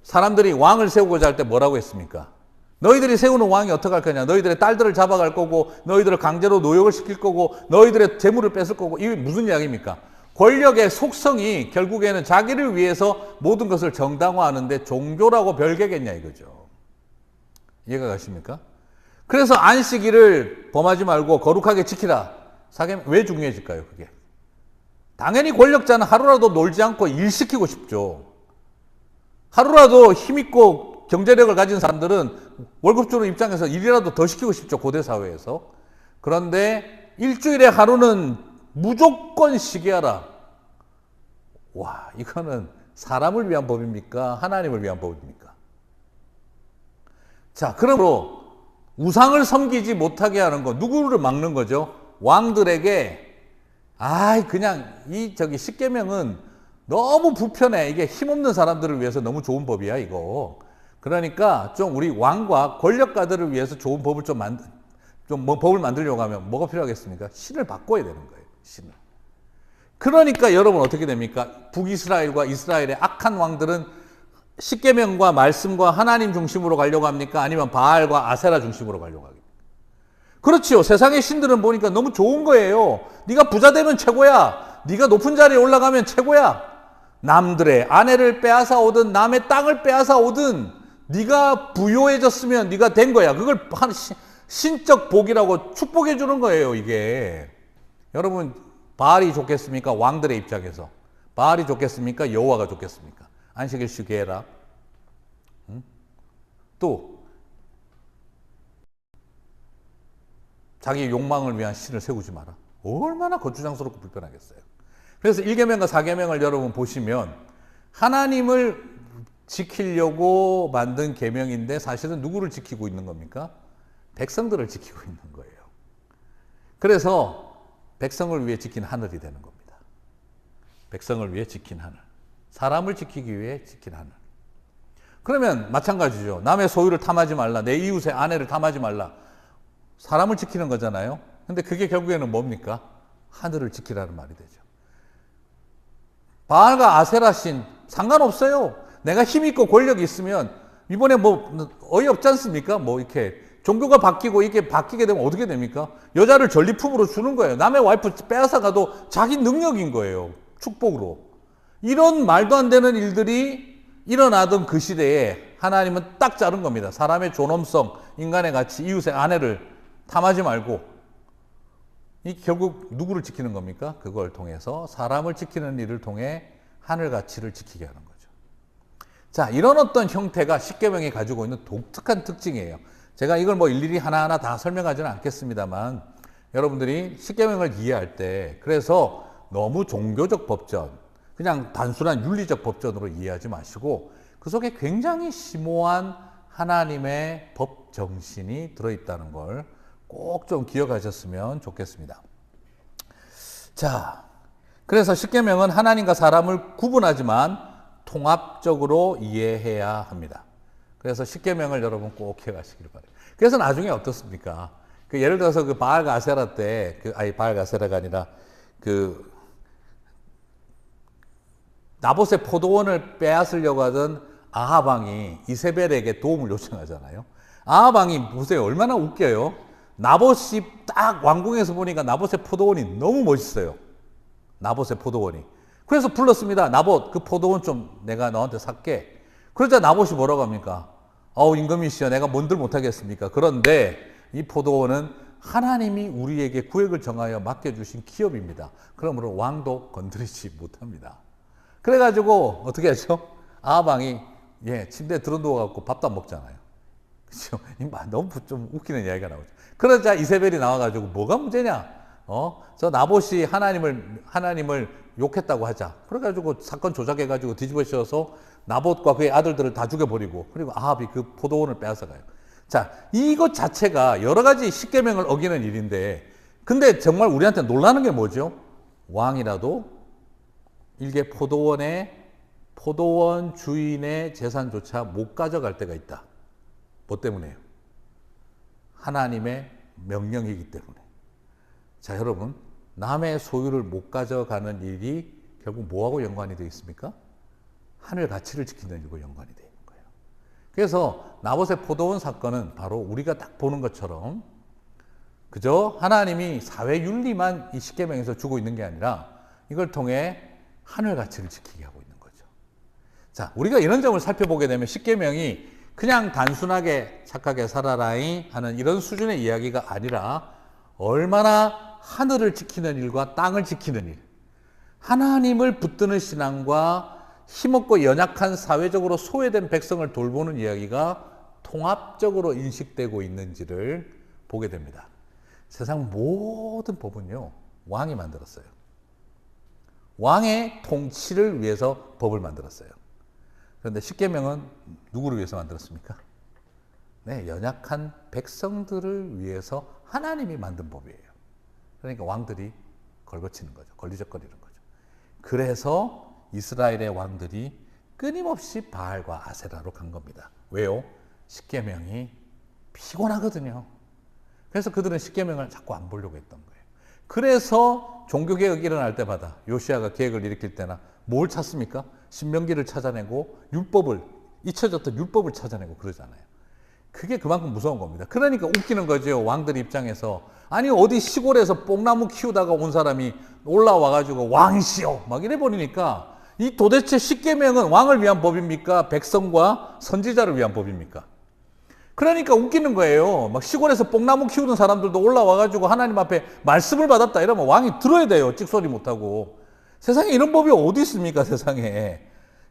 사람들이 왕을 세우고자 할 때 뭐라고 했습니까? 너희들이 세우는 왕이 어떻게 할 거냐? 너희들의 딸들을 잡아갈 거고 너희들을 강제로 노역을 시킬 거고 너희들의 재물을 뺏을 거고 이게 무슨 이야기입니까? 권력의 속성이 결국에는 자기를 위해서 모든 것을 정당화하는데 종교라고 별개겠냐 이거죠. 이해가 가십니까? 그래서 안식일을 범하지 말고 거룩하게 지키라. 사계명 왜 중요해질까요? 그게 당연히 권력자는 하루라도 놀지 않고 일시키고 싶죠. 하루라도 힘있고 경제력을 가진 사람들은 월급 주는 입장에서 일이라도 더 시키고 싶죠. 고대 사회에서. 그런데 일주일에 하루는 무조건 쉬게 하라. 와, 이거는 사람을 위한 법입니까? 하나님을 위한 법입니까? 자, 그러므로 우상을 섬기지 못하게 하는 거, 누구를 막는 거죠? 왕들에게, 그냥 십계명은 너무 불편해. 이게 힘없는 사람들을 위해서 너무 좋은 법이야, 이거. 그러니까 좀 우리 왕과 권력가들을 위해서 좋은 법을 법을 만들려고 하면 뭐가 필요하겠습니까? 신을 바꿔야 되는 거예요, 신을. 그러니까 여러분 어떻게 됩니까? 북이스라엘과 이스라엘의 악한 왕들은 십계명과 말씀과 하나님 중심으로 가려고 합니까? 아니면 바알과 아세라 중심으로 가려고 합니까? 그렇지요. 세상의 신들은 보니까 너무 좋은 거예요. 네가 부자 되면 최고야. 네가 높은 자리에 올라가면 최고야. 남들의 아내를 빼앗아 오든 남의 땅을 빼앗아 오든 네가 부유해졌으면 네가 된 거야. 그걸 신적 복이라고 축복해 주는 거예요, 이게. 여러분, 바알이 좋겠습니까? 왕들의 입장에서. 바알이 좋겠습니까? 여호와가 좋겠습니까? 안식일 쉬게 해라. 응? 또 자기 욕망을 위한 신을 세우지 마라. 얼마나 거추장스럽고 불편하겠어요. 그래서 1계명과 4계명을 여러분 보시면 하나님을 지키려고 만든 계명인데 사실은 누구를 지키고 있는 겁니까? 백성들을 지키고 있는 거예요. 그래서 백성을 위해 지킨 하늘이 되는 겁니다. 백성을 위해 지킨 하늘. 사람을 지키기 위해 지킨 하늘. 그러면 마찬가지죠. 남의 소유를 탐하지 말라. 내 이웃의 아내를 탐하지 말라. 사람을 지키는 거잖아요. 근데 그게 결국에는 뭡니까? 하늘을 지키라는 말이 되죠. 바알과 아세라 신 상관없어요. 내가 힘 있고 권력이 있으면 이번에 어이없지 않습니까? 이렇게 종교가 바뀌고 이게 바뀌게 되면 어떻게 됩니까? 여자를 전리품으로 주는 거예요. 남의 와이프 빼앗아 가도 자기 능력인 거예요. 축복으로. 이런 말도 안 되는 일들이 일어나던 그 시대에 하나님은 딱 자른 겁니다. 사람의 존엄성, 인간의 가치, 이웃의 아내를 탐하지 말고 결국 누구를 지키는 겁니까? 그걸 통해서 사람을 지키는 일을 통해 하늘 가치를 지키게 하는 거죠. 자, 이런 어떤 형태가 십계명이 가지고 있는 독특한 특징이에요. 제가 이걸 일일이 하나하나 다 설명하지는 않겠습니다만 여러분들이 십계명을 이해할 때 그래서 너무 종교적 법전, 그냥 단순한 윤리적 법전으로 이해하지 마시고 그 속에 굉장히 심오한 하나님의 법 정신이 들어있다는 걸 꼭 좀 기억하셨으면 좋겠습니다. 자, 그래서 십계명은 하나님과 사람을 구분하지만 통합적으로 이해해야 합니다. 그래서 십계명을 여러분 꼭 기억하시길 바랍니다. 그래서 나중에 어떻습니까? 예를 들어서 바알과 아세라 때, 바알과 아세라가 아니라 나봇의 포도원을 빼앗으려고 하던 아합 왕이 이세벨에게 도움을 요청하잖아요. 아합 왕이 보세요. 얼마나 웃겨요. 나봇이 딱 왕궁에서 보니까 나봇의 포도원이 너무 멋있어요. 나봇의 포도원이. 그래서 불렀습니다. 나봇, 그 포도원 좀 내가 너한테 살게. 그러자 나봇이 뭐라고 합니까? 임금이 시여 내가 뭔들 못하겠습니까? 그런데 이 포도원은 하나님이 우리에게 구획을 정하여 맡겨주신 기업입니다. 그러므로 왕도 건드리지 못합니다. 그래가지고 어떻게 하죠? 아합 왕이 침대에 들어 누워갖고 밥도 안 먹잖아요. 그렇죠? 너무 좀 웃기는 이야기가 나오죠. 그러자 이세벨이 나와가지고 뭐가 문제냐? 저 나봇이 하나님을 욕했다고 하자. 그래가지고 사건 조작해가지고 뒤집어 씌워서 나봇과 그의 아들들을 다 죽여버리고 그리고 아합이 그 포도원을 빼앗아가요. 자, 이것 자체가 여러 가지 십계명을 어기는 일인데 근데 정말 우리한테 놀라는 게 뭐죠? 왕이라도 일개 포도원 주인의 재산조차 못 가져갈 때가 있다. 뭐 때문에요? 하나님의 명령이기 때문에. 자, 여러분, 남의 소유를 못 가져가는 일이 결국 뭐하고 연관이 되어 있습니까? 하늘 가치를 지키는 일과 연관이 되어 있는 거예요. 그래서 나봇의 포도원 사건은 바로 우리가 딱 보는 것처럼 그저 하나님이 사회 윤리만 이 십계명에서 주고 있는 게 아니라 이걸 통해 하늘 가치를 지키게 하고 있는 거죠. 자, 우리가 이런 점을 살펴보게 되면 십계명이 그냥 단순하게 착하게 살아라잉 하는 이런 수준의 이야기가 아니라 얼마나 하늘을 지키는 일과 땅을 지키는 일, 하나님을 붙드는 신앙과 힘없고 연약한 사회적으로 소외된 백성을 돌보는 이야기가 통합적으로 인식되고 있는지를 보게 됩니다. 세상 모든 법은요, 왕이 만들었어요. 왕의 통치를 위해서 법을 만들었어요. 그런데 십계명은 누구를 위해서 만들었습니까? 네, 연약한 백성들을 위해서 하나님이 만든 법이에요. 그러니까 왕들이 걸거치는 거죠. 걸리적거리는 거죠. 그래서 이스라엘의 왕들이 끊임없이 바알과 아세라로 간 겁니다. 왜요? 십계명이 피곤하거든요. 그래서 그들은 십계명을 자꾸 안 보려고 했던 거예요. 그래서 종교개혁이 일어날 때마다 요시아가 개혁을 일으킬 때나 뭘 찾습니까? 신명기를 찾아내고 잊혀졌던 율법을 찾아내고 그러잖아요. 그게 그만큼 무서운 겁니다. 그러니까 웃기는 거죠. 왕들 입장에서. 아니 어디 시골에서 뽕나무 키우다가 온 사람이 올라와가지고 왕이시여 막 이래 버리니까 이 도대체 십계명은 왕을 위한 법입니까? 백성과 선지자를 위한 법입니까? 그러니까 웃기는 거예요. 막 시골에서 뽕나무 키우는 사람들도 올라와가지고 하나님 앞에 말씀을 받았다 이러면 왕이 들어야 돼요. 찍소리 못하고. 세상에 이런 법이 어디 있습니까? 세상에.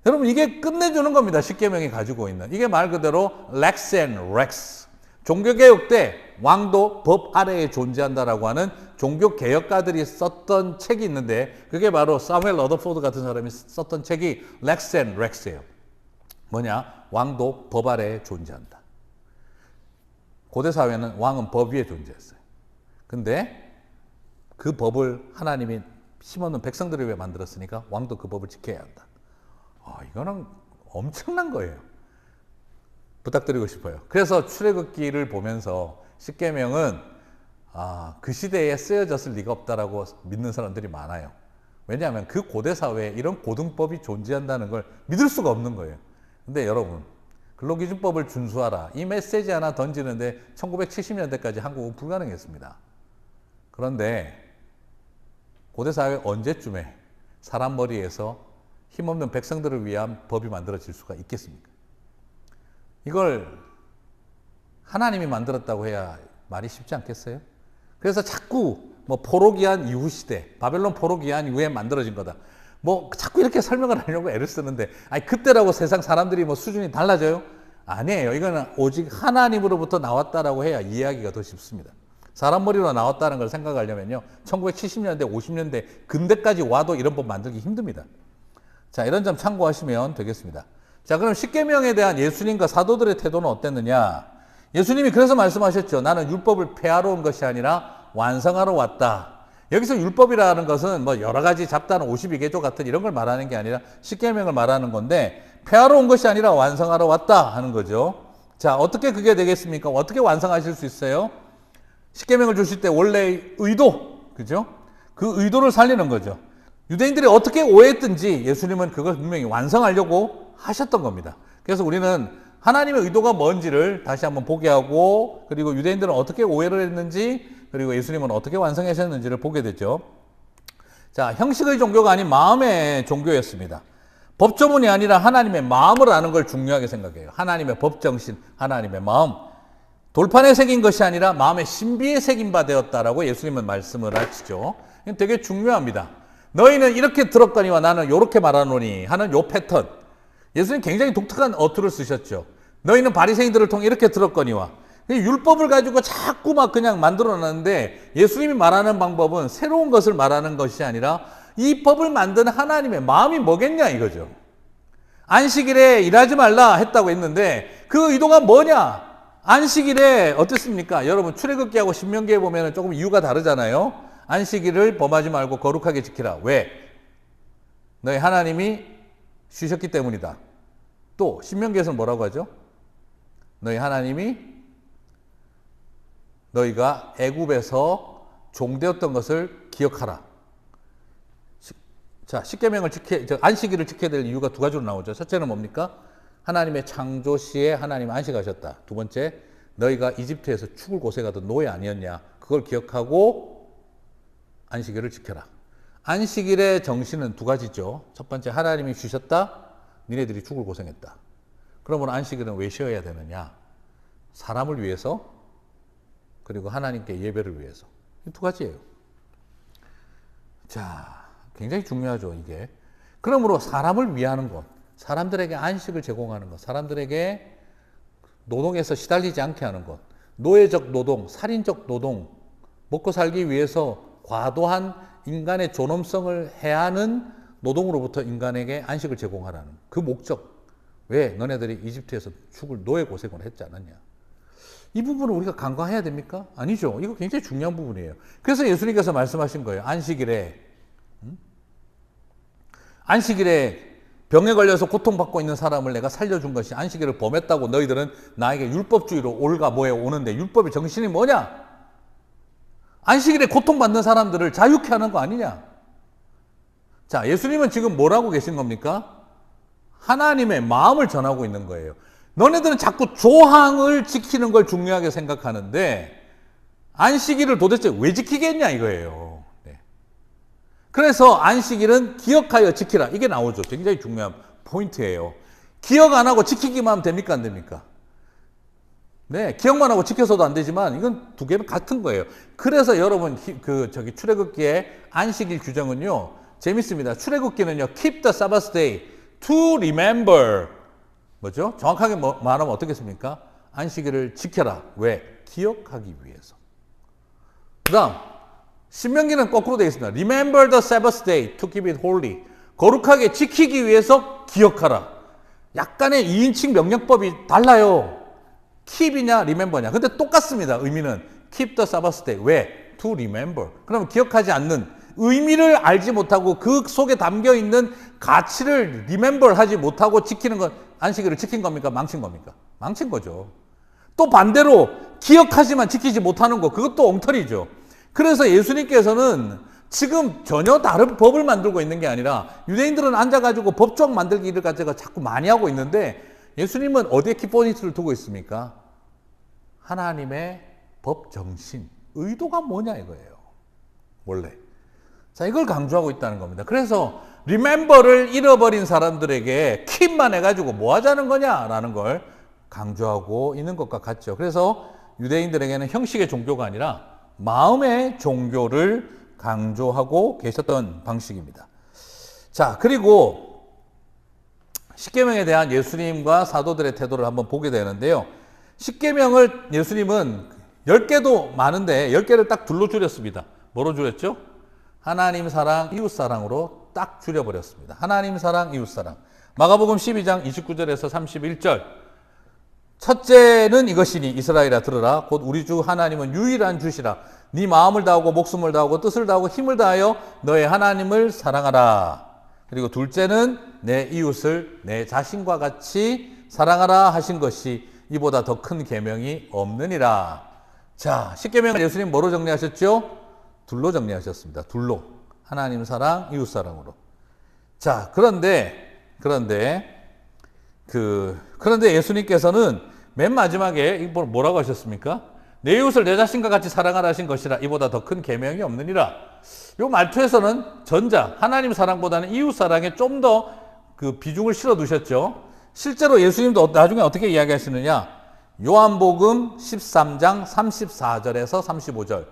여러분 이게 끝내주는 겁니다. 십계명이 가지고 있는. 이게 말 그대로 lex and rex. 종교개혁 때 왕도 법 아래에 존재한다라고 하는 종교개혁가들이 썼던 책이 있는데 그게 바로 사무엘 러더포드 같은 사람이 썼던 책이 lex and rex예요. 뭐냐? 왕도 법 아래에 존재한다. 고대 사회는 왕은 법 위에 존재했어요. 근데 그 법을 하나님이 힘없는 백성들을 위해 만들었으니까 왕도 그 법을 지켜야 한다. 이거는 엄청난 거예요. 부탁드리고 싶어요. 그래서 출애굽기를 보면서 십계명은 그 시대에 쓰여졌을 리가 없다라고 믿는 사람들이 많아요. 왜냐하면 그 고대 사회에 이런 고등법이 존재한다는 걸 믿을 수가 없는 거예요. 근데 여러분 근로기준법을 준수하라. 이 메시지 하나 던지는데 1970년대까지 한국은 불가능했습니다. 그런데 고대사회 언제쯤에 사람 머리에서 힘없는 백성들을 위한 법이 만들어질 수가 있겠습니까? 이걸 하나님이 만들었다고 해야 말이 쉽지 않겠어요? 그래서 자꾸 포로기한 이후 시대, 바벨론 포로기한 이후에 만들어진 거다. 자꾸 이렇게 설명을 하려고 애를 쓰는데, 그때라고 세상 사람들이 수준이 달라져요? 아니에요. 이거는 오직 하나님으로부터 나왔다라고 해야 이해하기가 더 쉽습니다. 사람 머리로 나왔다는 걸 생각하려면요. 1970년대, 50년대, 근대까지 와도 이런 법 만들기 힘듭니다. 자, 이런 점 참고하시면 되겠습니다. 자, 그럼 십계명에 대한 예수님과 사도들의 태도는 어땠느냐? 예수님이 그래서 말씀하셨죠. 나는 율법을 폐하러 온 것이 아니라 완성하러 왔다. 여기서 율법이라는 것은 여러 가지 잡다한 52개조 같은 이런 걸 말하는 게 아니라 십계명을 말하는 건데 폐하러 온 것이 아니라 완성하러 왔다 하는 거죠. 자, 어떻게 그게 되겠습니까? 어떻게 완성하실 수 있어요? 십계명을 주실 때 원래의 의도, 그죠? 그 의도를 살리는 거죠. 유대인들이 어떻게 오해했든지 예수님은 그걸 분명히 완성하려고 하셨던 겁니다. 그래서 우리는 하나님의 의도가 뭔지를 다시 한번 보게 하고 그리고 유대인들은 어떻게 오해를 했는지 그리고 예수님은 어떻게 완성하셨는지를 보게 되죠. 자, 형식의 종교가 아닌 마음의 종교였습니다. 법조문이 아니라 하나님의 마음을 아는 걸 중요하게 생각해요. 하나님의 법정신, 하나님의 마음. 돌판에 새긴 것이 아니라 마음의 신비에 새긴 바 되었다라고 예수님은 말씀을 하시죠. 이건 되게 중요합니다. 너희는 이렇게 들었거니와 나는 이렇게 말하노니 하는 요 패턴. 예수님 굉장히 독특한 어투를 쓰셨죠. 너희는 바리새인들을 통해 이렇게 들었거니와. 율법을 가지고 자꾸 막 그냥 만들어놨는데 예수님이 말하는 방법은 새로운 것을 말하는 것이 아니라 이 법을 만든 하나님의 마음이 뭐겠냐 이거죠. 안식일에 일하지 말라 했다고 했는데 그 의도가 뭐냐? 안식일에 어떻습니까? 여러분 출애굽기하고 신명기에 보면 조금 이유가 다르잖아요. 안식일을 범하지 말고 거룩하게 지키라. 왜? 너희 하나님이 쉬셨기 때문이다. 또 신명기에서는 뭐라고 하죠? 너희 하나님이 너희가 애굽에서 종되었던 것을 기억하라. 자, 십계명을 안식일을 지켜야 될 이유가 두 가지로 나오죠. 첫째는 뭡니까? 하나님의 창조 시에 하나님 안식하셨다. 두 번째, 너희가 이집트에서 죽을 곳에 가던 노예 아니었냐. 그걸 기억하고 안식일을 지켜라. 안식일의 정신은 두 가지죠. 첫 번째, 하나님이 쉬셨다. 니네들이 죽을 고생했다. 그러면 안식일은 왜 쉬어야 되느냐? 사람을 위해서, 그리고 하나님께 예배를 위해서. 이 두 가지예요. 자, 굉장히 중요하죠, 이게. 그러므로 사람을 위하는 것, 사람들에게 안식을 제공하는 것, 사람들에게 노동에서 시달리지 않게 하는 것, 노예적 노동, 살인적 노동, 먹고 살기 위해서 과도한 인간의 존엄성을 해하는 노동으로부터 인간에게 안식을 제공하라는 그 목적. 왜? 너네들이 이집트에서 죽을 노예 고생을 했지 않았냐? 이 부분을 우리가 간과해야 됩니까? 아니죠. 이거 굉장히 중요한 부분이에요. 그래서 예수님께서 말씀하신 거예요. 안식일에 병에 걸려서 고통받고 있는 사람을 내가 살려준 것이 안식일을 범했다고 너희들은 나에게 율법주의로 올가 뭐에 오는데 율법의 정신이 뭐냐? 안식일에 고통받는 사람들을 자유케 하는 거 아니냐? 자, 예수님은 지금 뭐라고 계신 겁니까? 하나님의 마음을 전하고 있는 거예요. 너네들은 자꾸 조항을 지키는 걸 중요하게 생각하는데 안식일을 도대체 왜 지키겠냐 이거예요. 그래서 안식일은 기억하여 지키라. 이게 나오죠. 굉장히 중요한 포인트예요. 기억 안 하고 지키기만 하면 됩니까? 안 됩니까? 네, 기억만 하고 지켜서도 안 되지만 이건 두 개는 같은 거예요. 그래서 여러분 출애굽기의 안식일 규정은요. 재밌습니다. 출애굽기는요. Keep the Sabbath day to remember. 뭐죠? 정확하게 말하면 어떻겠습니까? 안식일을 지켜라. 왜? 기억하기 위해서. 그다음 신명기는 거꾸로 되어 있습니다. Remember the Sabbath day to keep it holy. 거룩하게 지키기 위해서 기억하라. 약간의 2인칭 명령법이 달라요. keep이냐 remember냐. 근데 똑같습니다. 의미는 keep the Sabbath day. 왜? To remember. 그러면 기억하지 않는 의미를 알지 못하고 그 속에 담겨 있는 가치를 remember 하지 못하고 지키는 건 안식일을 지킨 겁니까? 망친 겁니까? 망친 거죠. 또 반대로 기억하지만 지키지 못하는 거 그것도 엉터리죠. 그래서 예수님께서는 지금 전혀 다른 법을 만들고 있는 게 아니라 유대인들은 앉아가지고 법조항 만들기를 가지고 자꾸 많이 하고 있는데 예수님은 어디에 키포인트를 두고 있습니까? 하나님의 법 정신, 의도가 뭐냐 이거예요. 원래. 자, 이걸 강조하고 있다는 겁니다. 그래서 remember를 잃어버린 사람들에게 keep만 해가지고 뭐 하자는 거냐라는 걸 강조하고 있는 것과 같죠. 그래서 유대인들에게는 형식의 종교가 아니라 마음의 종교를 강조하고 계셨던 방식입니다. 자, 그리고 십계명에 대한 예수님과 사도들의 태도를 한번 보게 되는데요. 십계명을 예수님은 10개도 많은데 10개를 딱 둘로 줄였습니다. 뭐로 줄였죠? 하나님 사랑, 이웃 사랑으로 딱 줄여버렸습니다. 하나님 사랑, 이웃 사랑. 마가복음 12장 29절에서 31절. 첫째는 이것이니 이스라엘아 들으라. 곧 우리 주 하나님은 유일한 주시라. 네 마음을 다하고 목숨을 다하고 뜻을 다하고 힘을 다하여 너의 하나님을 사랑하라. 그리고 둘째는 내 이웃을 내 자신과 같이 사랑하라 하신 것이 이보다 더 큰 계명이 없느니라. 자, 십계명을 예수님 뭐로 정리하셨죠? 둘로 정리하셨습니다. 둘로. 하나님 사랑, 이웃 사랑으로. 자, 그런데 예수님께서는 맨 마지막에 뭐라고 하셨습니까? 내 이웃을 내 자신과 같이 사랑하라 하신 것이라. 이보다 더 큰 계명이 없느니라. 이 말투에서는 전자, 하나님 사랑보다는 이웃 사랑에 좀 더 그 비중을 실어 두셨죠. 실제로 예수님도 나중에 어떻게 이야기하시느냐. 요한복음 13장 34절에서 35절.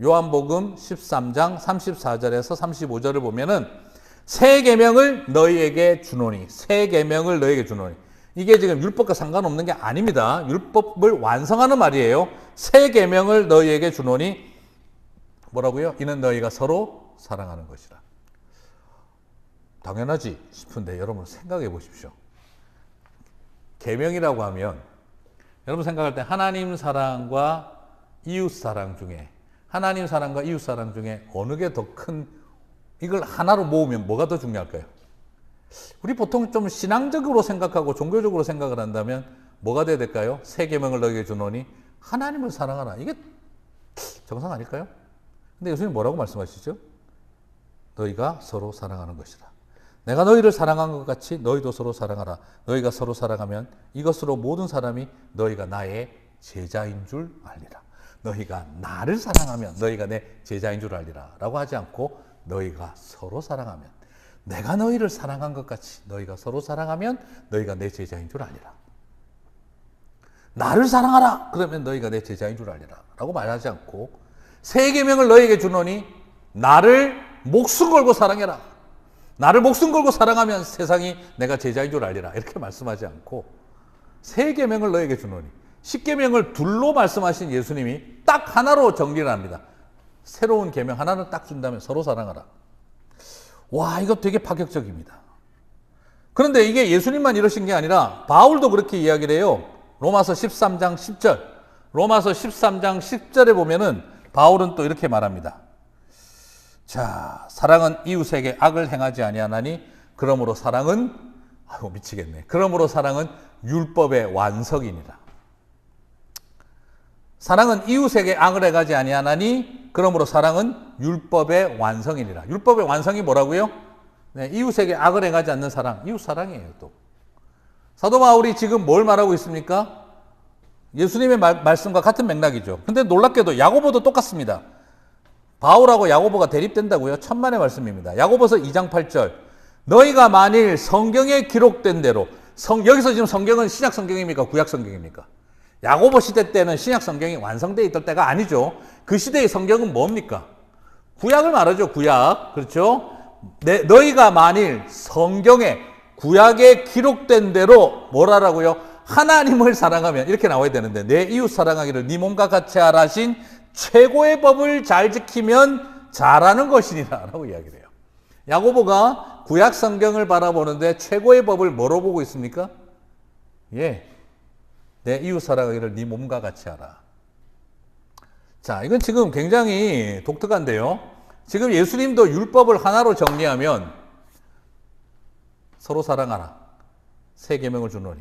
요한복음 13장 34절에서 35절을 보면은 새 계명을 너희에게 주노니. 새 계명을 너희에게 주노니. 이게 지금 율법과 상관없는 게 아닙니다. 율법을 완성하는 말이에요. 새 계명을 너희에게 주노니 뭐라고요? 이는 너희가 서로 사랑하는 것이라. 당연하지 싶은데 여러분 생각해 보십시오. 계명이라고 하면 여러분 생각할 때 하나님 사랑과 이웃 사랑 중에 하나님 사랑과 이웃 사랑 중에 어느 게 더 큰, 이걸 하나로 모으면 뭐가 더 중요할까요? 우리 보통 좀 신앙적으로 생각하고 종교적으로 생각을 한다면 뭐가 돼야 될까요? 새 계명을 너희에게 주노니 하나님을 사랑하라. 이게 정상 아닐까요? 근데 예수님 뭐라고 말씀하시죠? 너희가 서로 사랑하는 것이라. 내가 너희를 사랑한 것 같이 너희도 서로 사랑하라. 너희가 서로 사랑하면 이것으로 모든 사람이 너희가 나의 제자인 줄 알리라. 너희가 나를 사랑하면 너희가 내 제자인 줄 알리라. 라고 하지 않고 너희가 서로 사랑하면 내가 너희를 사랑한 것 같이 너희가 서로 사랑하면 너희가 내 제자인 줄 알리라. 나를 사랑하라. 그러면 너희가 내 제자인 줄 알리라. 라고 말하지 않고 새 계명을 너희에게 주노니 나를 목숨 걸고 사랑해라. 나를 목숨 걸고 사랑하면 세상이 내가 제자인 줄 알리라. 이렇게 말씀하지 않고 새 계명을 너희에게 주노니. 십계명을 둘로 말씀하신 예수님이 딱 하나로 정리를 합니다. 새로운 계명 하나는 딱 준다면 서로 사랑하라. 와, 이거 되게 파격적입니다. 그런데 이게 예수님만 이러신 게 아니라 바울도 그렇게 이야기를 해요. 로마서 13장 10절. 로마서 13장 10절에 보면은 바울은 또 이렇게 말합니다. 자, 사랑은 이웃에게 악을 행하지 아니하나니 그러므로 사랑은 미치겠네. 그러므로 사랑은 율법의 완성이니라. 사랑은 이웃에게 악을 행하지 아니하나니 그러므로 사랑은 율법의 완성이니라. 율법의 완성이 뭐라고요? 네, 이웃에게 악을 행하지 않는 사랑. 이웃 사랑이에요, 또. 사도 바울이 지금 뭘 말하고 있습니까? 예수님의 말씀과 같은 맥락이죠. 근데 놀랍게도 야고보도 똑같습니다. 바울하고 야고보가 대립된다고요? 천만의 말씀입니다. 야고보서 2장 8절. 너희가 만일 성경에 기록된 대로 여기서 지금 성경은 신약 성경입니까? 구약 성경입니까? 야고보 시대 때는 신약 성경이 완성되어 있던 때가 아니죠. 그 시대의 성경은 뭡니까? 구약을 말하죠. 구약. 그렇죠? 너희가 만일 성경에 구약에 기록된 대로 뭐라라고요? 하나님을 사랑하면 이렇게 나와야 되는데 내 이웃 사랑하기를 네 몸과 같이 하라 하신 최고의 법을 잘 지키면 잘하는 것이니라 라고 이야기를 해요. 야고보가 구약 성경을 바라보는데 최고의 법을 뭐로 보고 있습니까? 예, 내 이웃 사랑하기를 네 몸과 같이 하라. 자, 이건 지금 굉장히 독특한데요. 지금 예수님도 율법을 하나로 정리하면 서로 사랑하라. 새 계명을 주노니.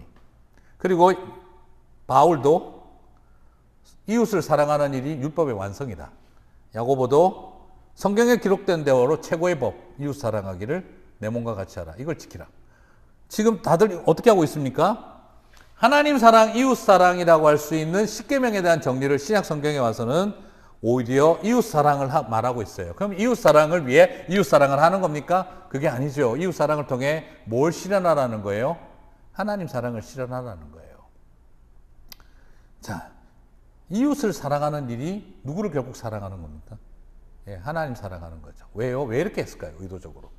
그리고 바울도 이웃을 사랑하는 일이 율법의 완성이다. 야고보도 성경에 기록된 대로 최고의 법, 이웃 사랑하기를 내 몸과 같이 하라. 이걸 지키라. 지금 다들 어떻게 하고 있습니까? 하나님 사랑, 이웃 사랑이라고 할 수 있는 십계명에 대한 정리를 신약 성경에 와서는 오히려 이웃 사랑을 말하고 있어요. 그럼 이웃 사랑을 위해 이웃 사랑을 하는 겁니까? 그게 아니죠. 이웃 사랑을 통해 뭘 실현하라는 거예요? 하나님 사랑을 실현하라는 거예요. 자, 이웃을 사랑하는 일이 누구를 결국 사랑하는 겁니까? 예, 하나님 사랑하는 거죠. 왜요? 왜 이렇게 했을까요? 의도적으로.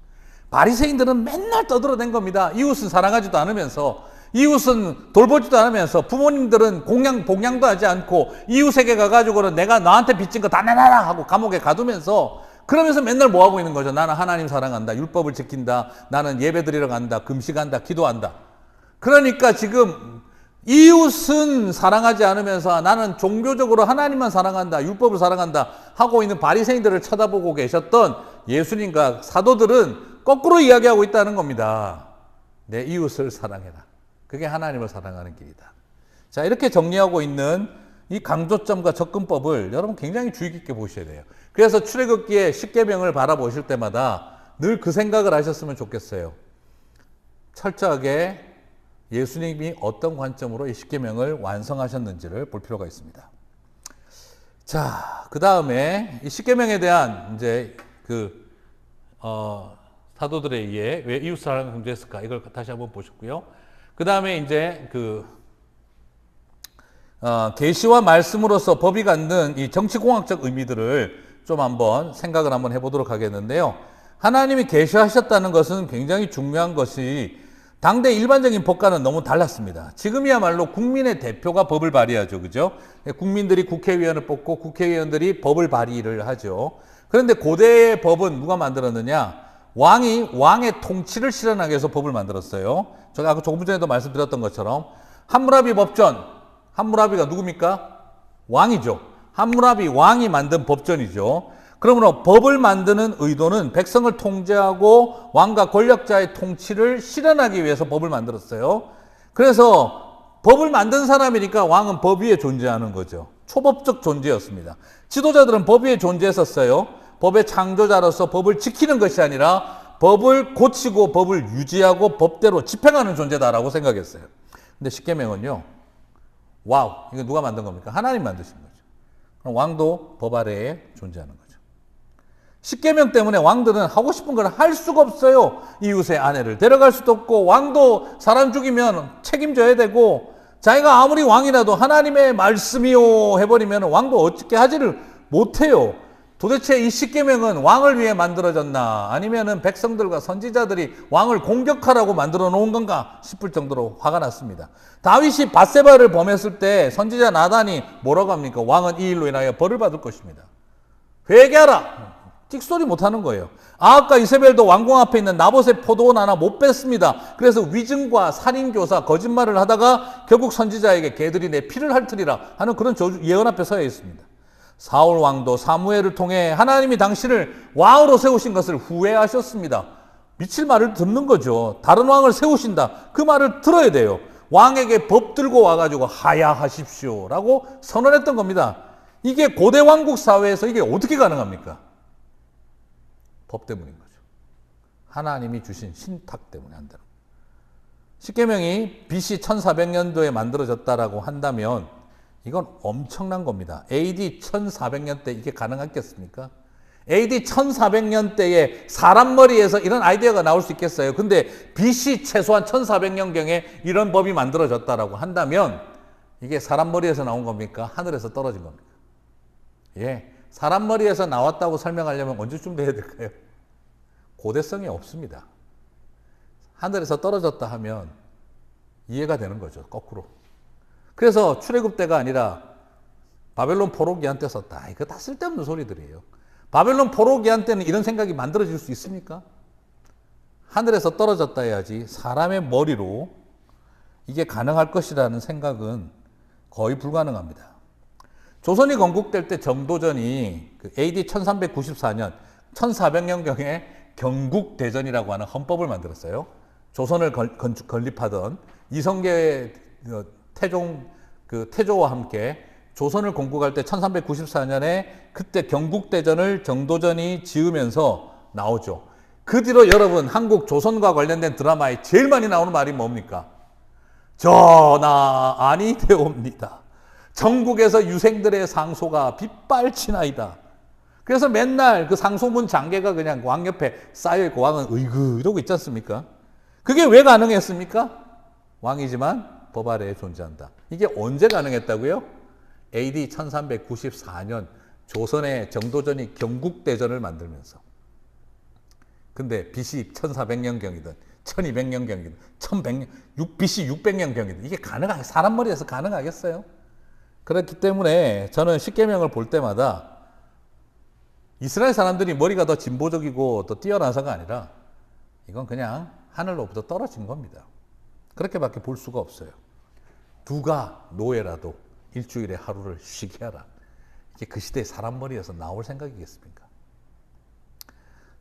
바리새인들은 맨날 떠들어댄 겁니다. 이웃은 사랑하지도 않으면서, 이웃은 돌보지도 않으면서, 부모님들은 복양도 하지 않고 이웃에게 가가지고는 내가 너한테 빚진 거 다 내놔라 하고 감옥에 가두면서, 그러면서 맨날 뭐 하고 있는 거죠? 나는 하나님 사랑한다. 율법을 지킨다. 나는 예배 드리러 간다. 금식한다. 기도한다. 그러니까 지금 이웃은 사랑하지 않으면서 나는 종교적으로 하나님만 사랑한다, 율법을 사랑한다 하고 있는 바리새인들을 쳐다보고 계셨던 예수님과 사도들은 거꾸로 이야기하고 있다는 겁니다. 내 이웃을 사랑해라. 그게 하나님을 사랑하는 길이다. 자, 이렇게 정리하고 있는 이 강조점과 접근법을 여러분 굉장히 주의 깊게 보셔야 돼요. 그래서 출애굽기의 십계명을 바라보실 때마다 늘 그 생각을 하셨으면 좋겠어요. 철저하게 예수님이 어떤 관점으로 이 십계명을 완성하셨는지를 볼 필요가 있습니다. 자, 그 다음에 이 십계명에 대한 이제 사도들에 의해 왜 이웃 사랑을 강조했을까? 이걸 다시 한번 보셨고요. 그 다음에 이제 계시와 말씀으로서 법이 갖는 이 정치공학적 의미들을 좀 한번 생각을 한번 해보도록 하겠는데요. 하나님이 계시하셨다는 것은 굉장히 중요한 것이 당대 일반적인 법과는 너무 달랐습니다. 지금이야말로 국민의 대표가 법을 발의하죠. 그죠? 국민들이 국회의원을 뽑고 국회의원들이 법을 발의를 하죠. 그런데 고대의 법은 누가 만들었느냐? 왕의 통치를 실현하기 위해서 법을 만들었어요. 제가 아까 조금 전에도 말씀드렸던 것처럼 함무라비 법전, 함무라비가 누굽니까? 왕이죠. 함무라비 왕이 만든 법전이죠. 그러므로 법을 만드는 의도는 백성을 통제하고 왕과 권력자의 통치를 실현하기 위해서 법을 만들었어요. 그래서 법을 만든 사람이니까 왕은 법 위에 존재하는 거죠. 초법적 존재였습니다. 지도자들은 법 위에 존재했었어요. 법의 창조자로서 법을 지키는 것이 아니라 법을 고치고 법을 유지하고 법대로 집행하는 존재다라고 생각했어요. 근데 십계명은요. 와우, 이거 누가 만든 겁니까? 하나님 만드신 거죠. 그럼 왕도 법 아래에 존재하는 거죠. 십계명 때문에 왕들은 하고 싶은 걸 할 수가 없어요. 이웃의 아내를 데려갈 수도 없고, 왕도 사람 죽이면 책임져야 되고, 자기가 아무리 왕이라도 하나님의 말씀이요 해버리면 왕도 어떻게 하지를 못해요. 도대체 이 십계명은 왕을 위해 만들어졌나, 아니면은 백성들과 선지자들이 왕을 공격하라고 만들어 놓은 건가 싶을 정도로 화가 났습니다. 다윗이 밧세바를 범했을 때 선지자 나단이 뭐라고 합니까? 왕은 이 일로 인하여 벌을 받을 것입니다. 회개하라. 찍소리 못하는 거예요. 아합과 이세벨도 왕궁 앞에 있는 나봇의 포도원 하나 못 뺐습니다. 그래서 위증과 살인교사, 거짓말을 하다가 결국 선지자에게 개들이 내 피를 핥으리라 하는 그런 예언 앞에 서야 있습니다. 사울 왕도 사무엘을 통해 하나님이 당신을 왕으로 세우신 것을 후회하셨습니다. 미칠 말을 듣는 거죠. 다른 왕을 세우신다. 그 말을 들어야 돼요. 왕에게 법 들고 와가지고 하야하십시오 라고 선언했던 겁니다. 이게 고대 왕국 사회에서 이게 어떻게 가능합니까? 법 때문인 거죠. 하나님이 주신 신탁 때문에 안 되는 거예요. 십계명이 BC 1400년도에 만들어졌다라고 한다면 이건 엄청난 겁니다. AD 1400년대 이게 가능하겠습니까? AD 1400년대에 사람 머리에서 이런 아이디어가 나올 수 있겠어요? 근데 BC 최소한 1400년경에 이런 법이 만들어졌다라고 한다면 이게 사람 머리에서 나온 겁니까? 하늘에서 떨어진 겁니까? 예. 사람 머리에서 나왔다고 설명하려면 언제쯤 돼야 될까요? 고대성이 없습니다. 하늘에서 떨어졌다 하면 이해가 되는 거죠. 거꾸로. 그래서 출애굽 때가 아니라 바벨론 포로기한 때 썼다. 이거 다 쓸데없는 소리들이에요. 바벨론 포로기한 때는 이런 생각이 만들어질 수 있습니까? 하늘에서 떨어졌다 해야지 사람의 머리로 이게 가능할 것이라는 생각은 거의 불가능합니다. 조선이 건국될 때 정도전이 AD 1394년, 1400년경에 경국대전이라고 하는 헌법을 만들었어요. 조선을 건립하던 이성계의 태조와 함께 조선을 건국할 때 1394년에 그때 경국대전을 정도전이 지으면서 나오죠. 그 뒤로 여러분 한국 조선과 관련된 드라마에 제일 많이 나오는 말이 뭡니까? 전하 아니되옵니다. 전국에서 유생들의 상소가 빗발치나이다. 그래서 맨날 그 상소문 장계가 그냥 왕 옆에 쌓여있고 왕은 으이그 이러고 있지 않습니까? 그게 왜 가능했습니까? 왕이지만 법 아래에 존재한다. 이게 언제 가능했다고요? AD 1394년 조선의 정도전이 경국대전을 만들면서. 근데 BC 1400년경이든 1200년경이든 1100년, BC 600년경이든 이게 사람 머리에서 가능하겠어요? 그렇기 때문에 저는 십계명을 볼 때마다 이스라엘 사람들이 머리가 더 진보적이고 더 뛰어나서가 아니라 이건 그냥 하늘로부터 떨어진 겁니다. 그렇게밖에 볼 수가 없어요. 누가 노예라도 일주일에 하루를 쉬게 하라. 이게 그 시대의 사람 머리에서 나올 생각이겠습니까?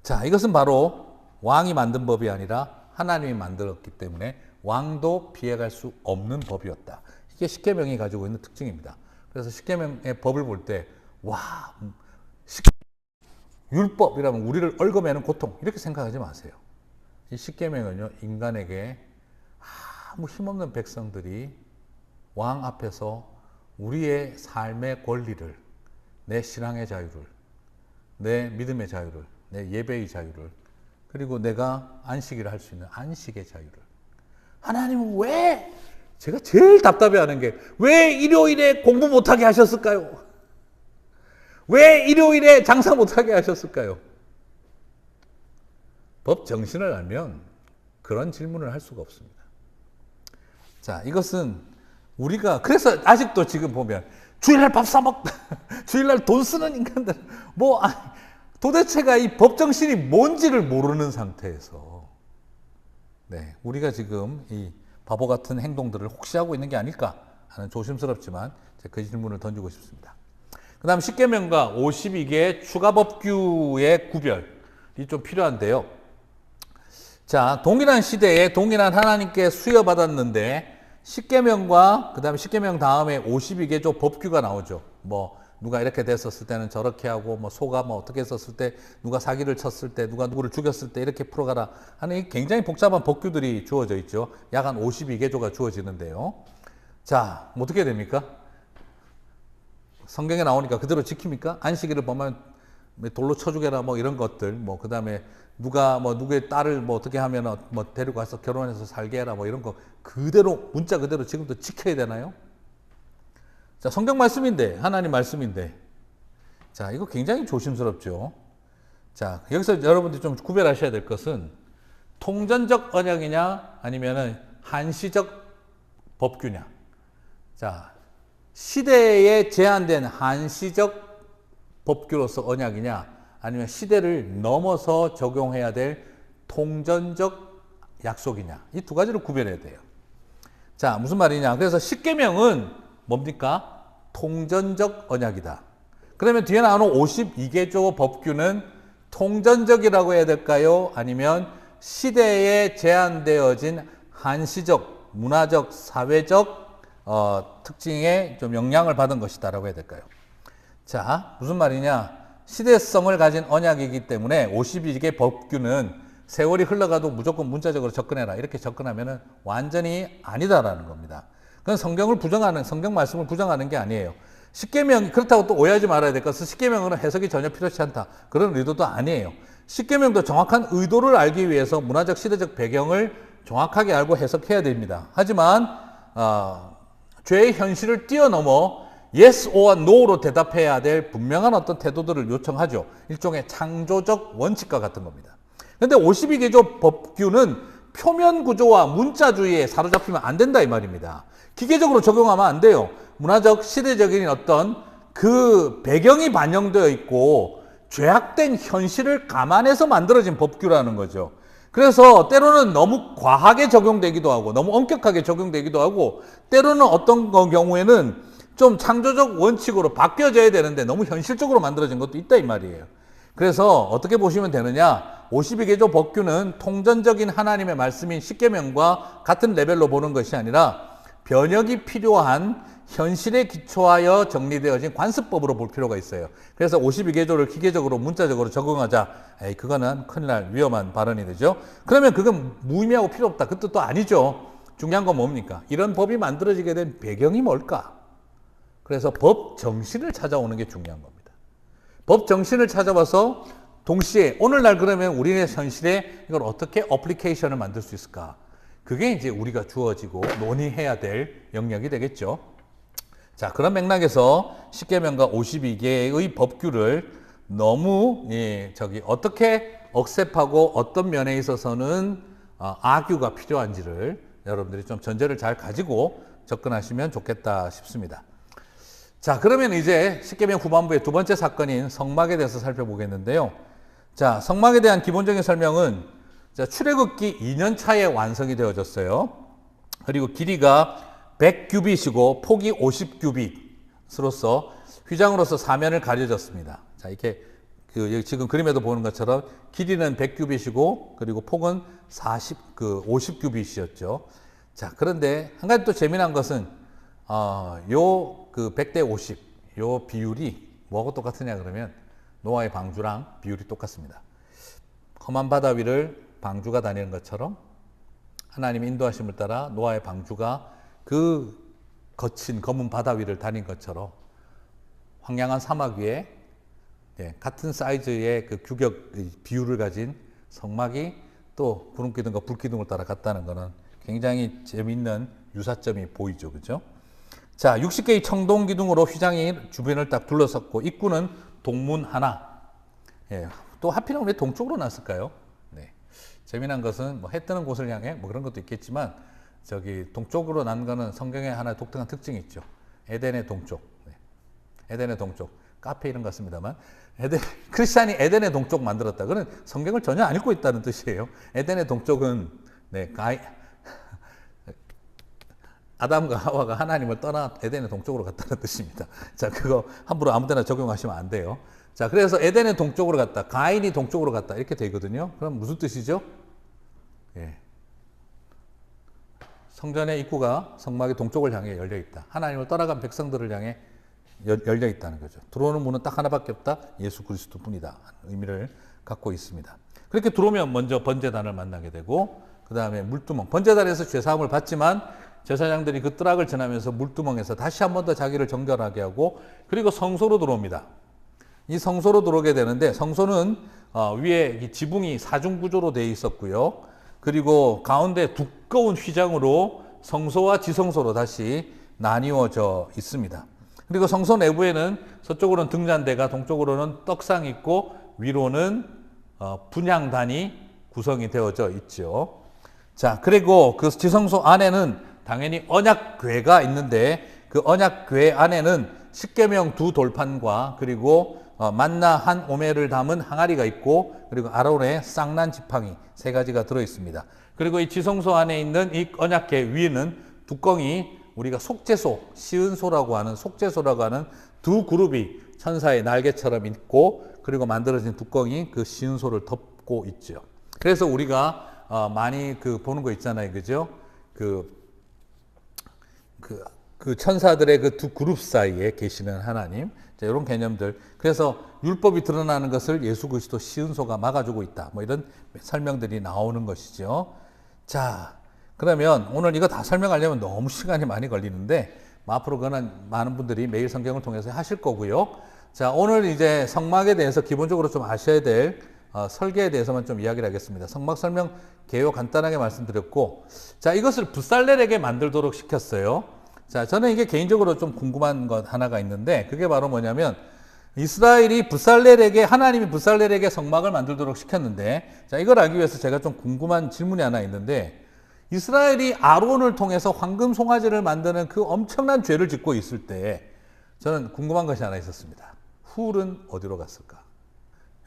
자, 이것은 바로 왕이 만든 법이 아니라 하나님이 만들었기 때문에 왕도 피해갈 수 없는 법이었다. 이게 십계명이 가지고 있는 특징입니다. 그래서 십계명의 법을 볼 때 와, 율법이라면 우리를 얽어매는 고통 이렇게 생각하지 마세요. 이 십계명은요, 인간에게 아무 힘없는 백성들이 왕 앞에서 우리의 삶의 권리를, 내 신앙의 자유를, 내 믿음의 자유를, 내 예배의 자유를 그리고 내가 안식일을 할 수 있는 안식의 자유를. 하나님은 왜, 제가 제일 답답해하는 게 왜 일요일에 공부 못하게 하셨을까요? 왜 일요일에 장사 못하게 하셨을까요? 법 정신을 알면 그런 질문을 할 수가 없습니다. 자, 이것은 우리가, 그래서 아직도 지금 보면 주일날 밥 사먹, 주일날 돈 쓰는 인간들, 도대체가 이 법 정신이 뭔지를 모르는 상태에서, 네, 우리가 지금 이 바보 같은 행동들을 혹시 하고 있는 게 아닐까 하는 조심스럽지만 그 질문을 던지고 싶습니다. 그 다음 10계명과 52개 추가 법규의 구별이 좀 필요한데요. 자, 동일한 시대에 동일한 하나님께 수여받았는데 10계명과 그 다음에 10계명 다음에 52개조 법규가 나오죠. 누가 이렇게 됐었을 때는 저렇게 하고, 소가 어떻게 했었을 때, 누가 사기를 쳤을 때, 누가 누구를 죽였을 때 이렇게 풀어가라 하는 굉장히 복잡한 법규들이 주어져 있죠. 약 한 52개조가 주어지는데요. 자, 어떻게 됩니까? 성경에 나오니까 그대로 지킵니까? 안식일을 보면 돌로 쳐 죽여라 이런 것들, 그 다음에 누가 누구의 딸을 어떻게 하면 데리고 가서 결혼해서 살게 해라 이런 거 그대로 문자 그대로 지금도 지켜야 되나요? 자, 성경 말씀인데, 하나님 말씀인데, 자, 이거 굉장히 조심스럽죠. 자, 여기서 여러분들이 좀 구별하셔야 될 것은 통전적 언약이냐 아니면은 한시적 법규냐. 자, 시대에 제한된 한시적 법규로서 언약이냐 아니면 시대를 넘어서 적용해야 될 통전적 약속이냐. 이 두 가지를 구별해야 돼요. 자, 무슨 말이냐. 그래서 10계명은 뭡니까? 통전적 언약이다. 그러면 뒤에 나오는 52개조 법규는 통전적이라고 해야 될까요? 아니면 시대에 제한되어진 한시적, 문화적, 사회적 특징에 좀 영향을 받은 것이다라고 해야 될까요? 자, 무슨 말이냐? 시대성을 가진 언약이기 때문에 52개 법규는 세월이 흘러가도 무조건 문자적으로 접근해라 이렇게 접근하면 완전히 아니다라는 겁니다. 그건 성경을 부정하는, 성경 말씀을 부정하는 게 아니에요. 10계명, 그렇다고 또 오해하지 말아야 될 것은 10계명은 해석이 전혀 필요치 않다. 그런 의도도 아니에요. 10계명도 정확한 의도를 알기 위해서 문화적, 시대적 배경을 정확하게 알고 해석해야 됩니다. 하지만 죄의 현실을 뛰어넘어 yes or no로 대답해야 될 분명한 어떤 태도들을 요청하죠. 일종의 창조적 원칙과 같은 겁니다. 그런데 52개조 법규는 표면 구조와 문자주의에 사로잡히면 안 된다 이 말입니다. 기계적으로 적용하면 안 돼요. 문화적, 시대적인 어떤 그 배경이 반영되어 있고 죄악된 현실을 감안해서 만들어진 법규라는 거죠. 그래서 때로는 너무 과하게 적용되기도 하고 너무 엄격하게 적용되기도 하고 때로는 어떤 경우에는 좀 창조적 원칙으로 바뀌어져야 되는데 너무 현실적으로 만들어진 것도 있다 이 말이에요. 그래서 어떻게 보시면 되느냐. 52개조 법규는 통전적인 하나님의 말씀인 10계명과 같은 레벨로 보는 것이 아니라 변혁이 필요한 현실에 기초하여 정리되어진 관습법으로 볼 필요가 있어요. 그래서 52개조를 기계적으로 문자적으로 적용하자. 그거는 큰일 날 위험한 발언이 되죠. 그러면 그건 무의미하고 필요 없다. 그 뜻도 아니죠. 중요한 건 뭡니까? 이런 법이 만들어지게 된 배경이 뭘까? 그래서 법 정신을 찾아오는 게 중요한 겁니다. 법 정신을 찾아와서 동시에 오늘날 그러면 우리의 현실에 이걸 어떻게 어플리케이션을 만들 수 있을까? 그게 이제 우리가 주어지고 논의해야 될 영역이 되겠죠. 자, 그런 맥락에서 10계명과 52개의 법규를 너무 어떻게 억셉하고 어떤 면에 있어서는 악유가 필요한지를 여러분들이 좀 전제를 잘 가지고 접근하시면 좋겠다 싶습니다. 자, 그러면 이제 10계명 후반부의 두 번째 사건인 성막에 대해서 살펴보겠는데요. 자, 성막에 대한 기본적인 설명은 출애굽기 2년 차에 완성이 되어졌어요. 그리고 길이가 100규빗이고 폭이 50규빗으로서 휘장으로서 사면을 가려졌습니다. 자, 이렇게 여기 지금 그림에도 보는 것처럼 길이는 100규빗이고 그리고 폭은 50규빗이었죠. 자, 그런데 한 가지 또 재미난 것은 그 100대 50, 요 비율이 뭐하고 똑같으냐 그러면 노아의 방주랑 비율이 똑같습니다. 험한 바다 위를 방주가 다니는 것처럼 하나님의 인도하심을 따라 노아의 방주가 그 거친 검은 바다 위를 다닌 것처럼 황량한 사막 위에 같은 사이즈의 그 규격 비율을 가진 성막이 또 구름기둥과 불기둥을 따라 갔다는 것은 굉장히 재미있는 유사점이 보이죠. 그죠? 자, 60개의 청동기둥으로 휘장이 주변을 딱 둘러섰고 입구는 동문 하나. 예, 또 하필이면 왜 동쪽으로 놨을까요? 네. 재미난 것은 뭐 해 뜨는 곳을 향해 뭐 그런 것도 있겠지만 저기 동쪽으로 난 거는 성경에 하나 독특한 특징이 있죠. 에덴의 동쪽. 네. 에덴의 동쪽. 카페 이름 같습니다만 크리스찬이 에덴의 동쪽 만들었다. 그건 성경을 전혀 안 읽고 있다는 뜻이에요. 에덴의 동쪽은 네, 아담과 하와가 하나님을 떠나 에덴의 동쪽으로 갔다는 뜻입니다. 자, 그거 함부로 아무데나 적용하시면 안 돼요. 자, 그래서 에덴의 동쪽으로 갔다. 가인이 동쪽으로 갔다. 이렇게 되거든요. 그럼 무슨 뜻이죠? 예. 성전의 입구가 성막의 동쪽을 향해 열려 있다. 하나님을 떠나간 백성들을 향해 열려 있다는 거죠. 들어오는 문은 딱 하나밖에 없다. 예수 그리스도 뿐이다. 의미를 갖고 있습니다. 그렇게 들어오면 먼저 번제단을 만나게 되고 그 다음에 물두멍. 번제단에서 죄사함을 받지만 제사장들이 그 뜰락을 지나면서 물두멍에서 다시 한 번 더 자기를 정결하게 하고 그리고 성소로 들어옵니다. 이 성소로 들어오게 되는데 성소는 위에 지붕이 사중구조로 되어 있었고요. 그리고 가운데 두꺼운 휘장으로 성소와 지성소로 다시 나뉘어져 있습니다. 그리고 성소 내부에는 서쪽으로는 등잔대가 동쪽으로는 떡상이 있고 위로는 분향단이 구성이 되어져 있죠. 자, 그리고 그 지성소 안에는 당연히 언약궤가 있는데 그 언약궤 안에는 십계명 2돌판과 그리고 만나 한 오멜을 담은 항아리가 있고 그리고 아론의 쌍난 지팡이 3가지가 들어 있습니다. 그리고 이 지성소 안에 있는 이 언약궤 위에는 뚜껑이 우리가 속죄소, 시은소라고 하는 속죄소라고 하는 두 그룹이 천사의 날개처럼 있고 그리고 만들어진 뚜껑이 그 시은소를 덮고 있죠. 그래서 우리가 많이 보는 거 있잖아요. 그죠? 그 천사들의 그 두 그룹 사이에 계시는 하나님. 자, 이런 개념들. 그래서 율법이 드러나는 것을 예수 그리스도 시은소가 막아주고 있다. 뭐 이런 설명들이 나오는 것이죠. 자, 그러면 오늘 이거 다 설명하려면 너무 시간이 많이 걸리는데 앞으로 그는 많은 분들이 매일 성경을 통해서 하실 거고요. 자, 오늘 이제 성막에 대해서 기본적으로 좀 아셔야 될 설계에 대해서만 좀 이야기를 하겠습니다. 성막 설명 개요 간단하게 말씀드렸고, 자, 이것을 붓살렐에게 만들도록 시켰어요. 자, 저는 이게 개인적으로 좀 궁금한 것 하나가 있는데 그게 바로 뭐냐면 이스라엘이 하나님이 붓살렐에게 성막을 만들도록 시켰는데, 자, 이걸 알기 위해서 제가 좀 궁금한 질문이 하나 있는데, 이스라엘이 아론을 통해서 황금 송아지를 만드는 그 엄청난 죄를 짓고 있을 때 저는 궁금한 것이 하나 있었습니다. 훌은 어디로 갔을까?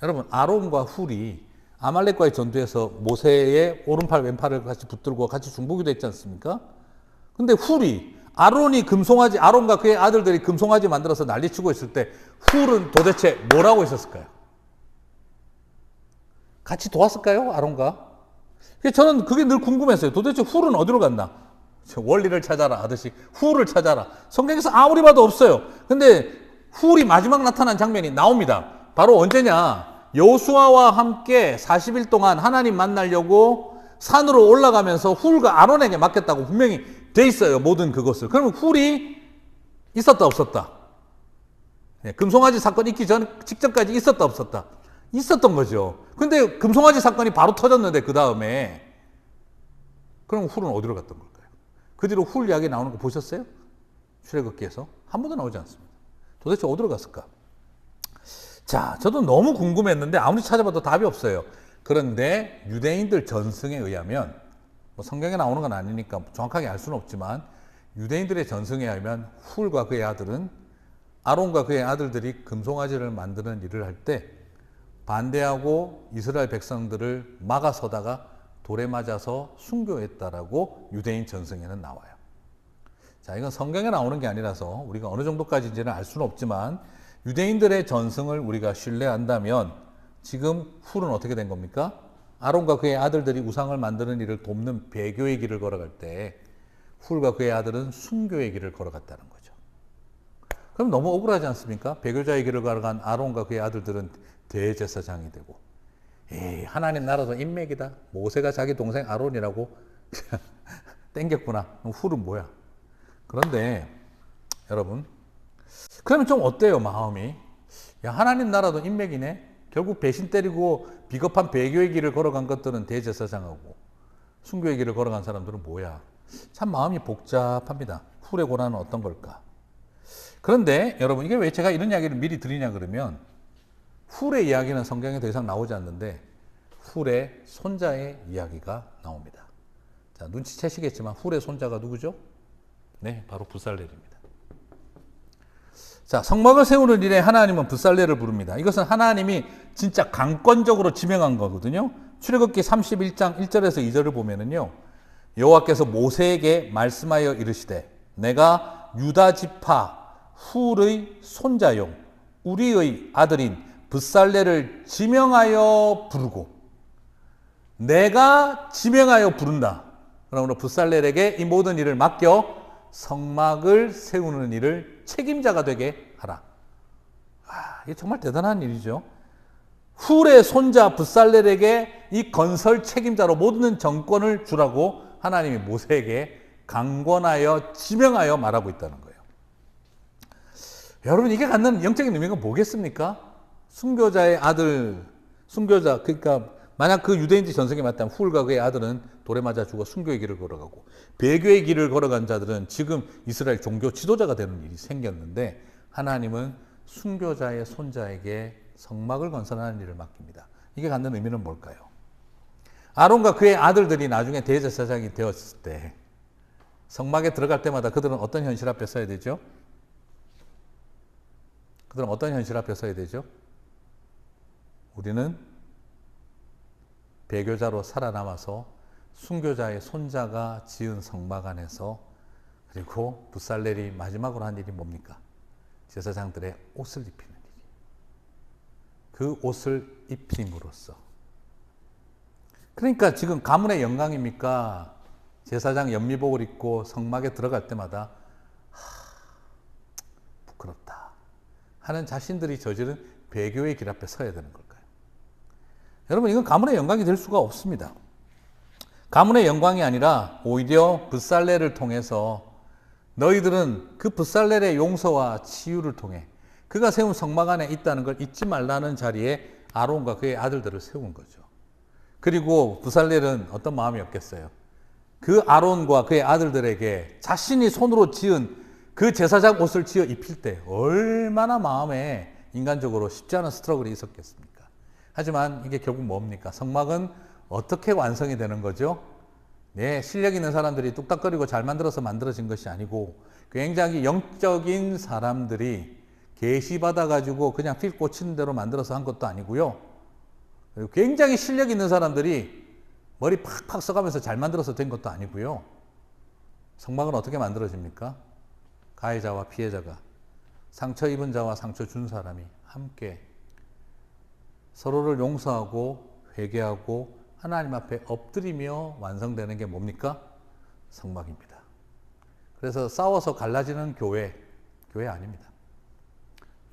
여러분, 아론과 훌이 아말렉과의 전투에서 모세의 오른팔 왼팔을 같이 붙들고 같이 중보기도 했지 않습니까? 근데 아론과 그의 아들들이 금송아지 만들어서 난리치고 있을 때 훌은 도대체 뭘 하고 있었을까요? 같이 도왔을까요? 아론과? 저는 그게 늘 궁금했어요. 도대체 훌은 어디로 갔나? 원리를 찾아라 하듯이 훌을 찾아라. 성경에서 아무리 봐도 없어요. 근데 훌이 마지막 나타난 장면이 나옵니다. 바로 언제냐? 여호수아와 함께 40일 동안 하나님 만나려고 산으로 올라가면서 훌과 아론에게 맡겼다고 분명히 돼 있어요. 모든 그것을. 그러면 훌이 있었다 없었다? 금송아지 사건 있기 직전까지 있었다 없었다? 있었던 거죠. 근데 금송아지 사건이 바로 터졌는데 그 다음에 그럼 훌은 어디로 갔던 걸까요? 그 뒤로 훌 이야기 나오는 거 보셨어요? 출애굽기에서 한 번도 나오지 않습니다. 도대체 어디로 갔을까? 자, 저도 너무 궁금했는데 아무리 찾아봐도 답이 없어요. 그런데 유대인들 전승에 의하면 뭐 성경에 나오는 건 아니니까 정확하게 알 수는 없지만 유대인들의 전승에 의하면 훌과 그의 아들은 아론과 그의 아들들이 금송아지를 만드는 일을 할 때 반대하고 이스라엘 백성들을 막아서다가 돌에 맞아서 순교했다라고 유대인 전승에는 나와요. 자, 이건 성경에 나오는 게 아니라서 우리가 어느 정도까지인지는 알 수는 없지만 유대인들의 전승을 우리가 신뢰한다면 지금 훌은 어떻게 된 겁니까? 아론과 그의 아들들이 우상을 만드는 일을 돕는 배교의 길을 걸어갈 때 훌과 그의 아들은 순교의 길을 걸어갔다는 거죠. 그럼 너무 억울하지 않습니까? 배교자의 길을 걸어간 아론과 그의 아들들은 대제사장이 되고, 하나님 나라도 인맥이다. 모세가 자기 동생 아론이라고 땡겼구나. 그럼 훌은 뭐야? 그런데 여러분, 그러면 좀 어때요, 마음이? 야, 하나님 나라도 인맥이네? 결국 배신 때리고 비겁한 배교의 길을 걸어간 것들은 대제사장하고 순교의 길을 걸어간 사람들은 뭐야? 참 마음이 복잡합니다. 훌의 고난은 어떤 걸까? 그런데 여러분, 이게 왜 제가 이런 이야기를 미리 드리냐 그러면, 훌의 이야기는 성경에 더 이상 나오지 않는데 훌의 손자의 이야기가 나옵니다. 자, 눈치채시겠지만 훌의 손자가 누구죠? 네, 바로 붓살렐입니다. 자, 성막을 세우는 일에 하나님은 붓살렐을 부릅니다. 이것은 하나님이 진짜 강권적으로 지명한 거거든요. 출애굽기 31장 1절에서 2절을 보면은요, 여호와께서 모세에게 말씀하여 이르시되 내가 유다 지파 훌의 손자요 우리의 아들인 붓살렐을 지명하여 부르고, 내가 지명하여 부른다. 그러므로 붓살렐에게 이 모든 일을 맡겨 성막을 세우는 일을 책임자가 되게 하라. 이게 정말 대단한 일이죠. 훌의 손자 붓살렐에게 이 건설 책임자로 모든 정권을 주라고 하나님이 모세에게 강권하여 지명하여 말하고 있다는 거예요. 여러분, 이게 갖는 영적인 의미가 뭐겠습니까? 순교자의 아들, 순교자, 그러니까 만약 그 유대인지 전성에 맞다면 훌과 그의 아들은 돌에 맞아 죽어 순교의 길을 걸어가고, 배교의 길을 걸어간 자들은 지금 이스라엘 종교 지도자가 되는 일이 생겼는데, 하나님은 순교자의 손자에게 성막을 건설하는 일을 맡깁니다. 이게 갖는 의미는 뭘까요? 아론과 그의 아들들이 나중에 대제사장이 되었을 때 성막에 들어갈 때마다 그들은 어떤 현실 앞에 서야 되죠? 그들은 어떤 현실 앞에 서야 되죠? 우리는 배교자로 살아남아서 순교자의 손자가 지은 성막 안에서, 그리고 붓살렐이 마지막으로 한 일이 뭡니까? 제사장들의 옷을 입히는 일이. 그 옷을 입힘으로써, 그러니까 지금 가문의 영광입니까? 제사장 연미복을 입고 성막에 들어갈 때마다 부끄럽다 하는 자신들이 저지른 배교의 길 앞에 서야 되는 걸까요? 여러분, 이건 가문의 영광이 될 수가 없습니다. 가문의 영광이 아니라 오히려 붓살렐을 통해서 너희들은 그 붓살렐의 용서와 치유를 통해 그가 세운 성막 안에 있다는 걸 잊지 말라는 자리에 아론과 그의 아들들을 세운 거죠. 그리고 붓살렐은 어떤 마음이었겠어요? 그 아론과 그의 아들들에게 자신이 손으로 지은 그 제사장 옷을 지어 입힐 때 얼마나 마음에 인간적으로 쉽지 않은 스트러글이 있었겠습니까? 하지만 이게 결국 뭡니까? 성막은 어떻게 완성이 되는 거죠? 네, 실력 있는 사람들이 뚝딱거리고 잘 만들어서 만들어진 것이 아니고, 굉장히 영적인 사람들이 계시받아가지고 그냥 필 꽂히는 대로 만들어서 한 것도 아니고요. 그리고 굉장히 실력 있는 사람들이 머리 팍팍 써가면서 잘 만들어서 된 것도 아니고요. 성막은 어떻게 만들어집니까? 가해자와 피해자가, 상처 입은 자와 상처 준 사람이 함께 서로를 용서하고 회개하고 하나님 앞에 엎드리며 완성되는 게 뭡니까? 성막입니다. 그래서 싸워서 갈라지는 교회 아닙니다.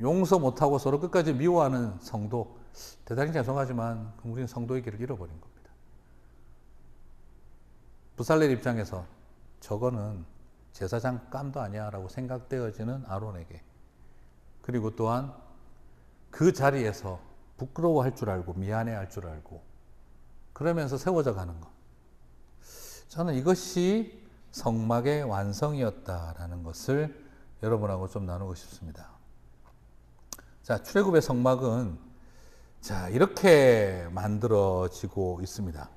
용서 못하고 서로 끝까지 미워하는 성도, 대단히 죄송하지만 우리는 성도의 길을 잃어버린 겁니다. 붓살렐 입장에서 저거는 제사장 감도 아니야 라고 생각되어지는 아론에게, 그리고 또한 그 자리에서 부끄러워할 줄 알고 미안해할 줄 알고 그러면서 세워져 가는 것, 저는 이것이 성막의 완성이었다라는 것을 여러분하고 좀 나누고 싶습니다. 자, 출애굽의 성막은 자, 이렇게 만들어지고 있습니다.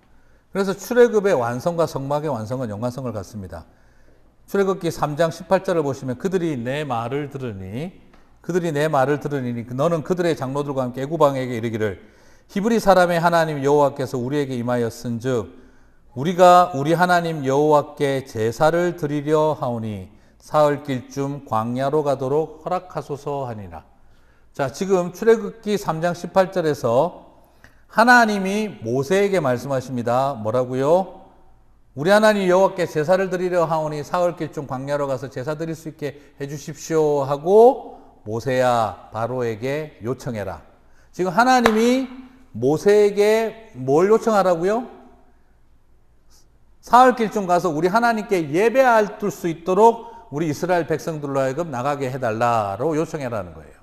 그래서 출애굽의 완성과 성막의 완성은 연관성을 갖습니다. 출애굽기 3장 18절을 보시면 그들이 내 말을 들으니 너는 그들의 장로들과 함께 애굽왕에게 이르기를 히브리 사람의 하나님 여호와께서 우리에게 임하였은즉 우리가 우리 하나님 여호와께 제사를 드리려 하오니 사흘길쯤 광야로 가도록 허락하소서 하니라. 자, 지금 출애굽기 3장 18절에서 하나님이 모세에게 말씀하십니다. 뭐라고요? 우리 하나님 여호와께 제사를 드리려 하오니 사흘길쯤 광야로 가서 제사 드릴 수 있게 해주십시오 하고 모세야 바로에게 요청해라. 지금 하나님이 모세에게 뭘 요청하라고요? 사흘길쯤 가서 우리 하나님께 예배할 수 있도록 우리 이스라엘 백성들로 하여금 나가게 해달라고 요청해라는 거예요.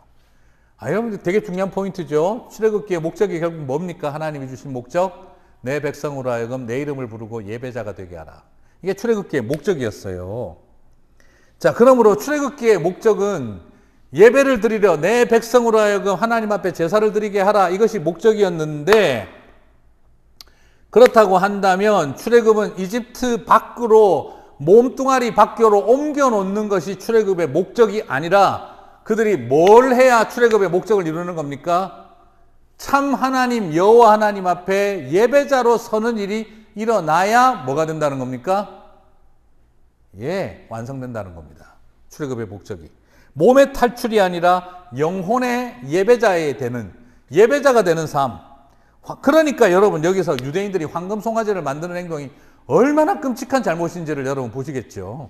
여러분들 되게 중요한 포인트죠. 출애굽기의 목적이 결국 뭡니까? 하나님이 주신 목적, 내 백성으로 하여금 내 이름을 부르고 예배자가 되게 하라. 이게 출애굽기의 목적이었어요. 자, 그러므로 출애굽기의 목적은 예배를 드리려 내 백성으로 하여금 하나님 앞에 제사를 드리게 하라. 이것이 목적이었는데, 그렇다고 한다면 출애굽은 이집트 밖으로 몸뚱아리 밖으로 옮겨 놓는 것이 출애굽의 목적이 아니라 그들이 뭘 해야 출애굽의 목적을 이루는 겁니까? 참 하나님 여호와 하나님 앞에 예배자로 서는 일이 일어나야 뭐가 된다는 겁니까? 완성된다는 겁니다. 출애굽의 목적이 몸의 탈출이 아니라 영혼의 예배자가 되는 삶. 그러니까 여러분 여기서 유대인들이 황금 송아지를 만드는 행동이 얼마나 끔찍한 잘못인지를 여러분 보시겠죠.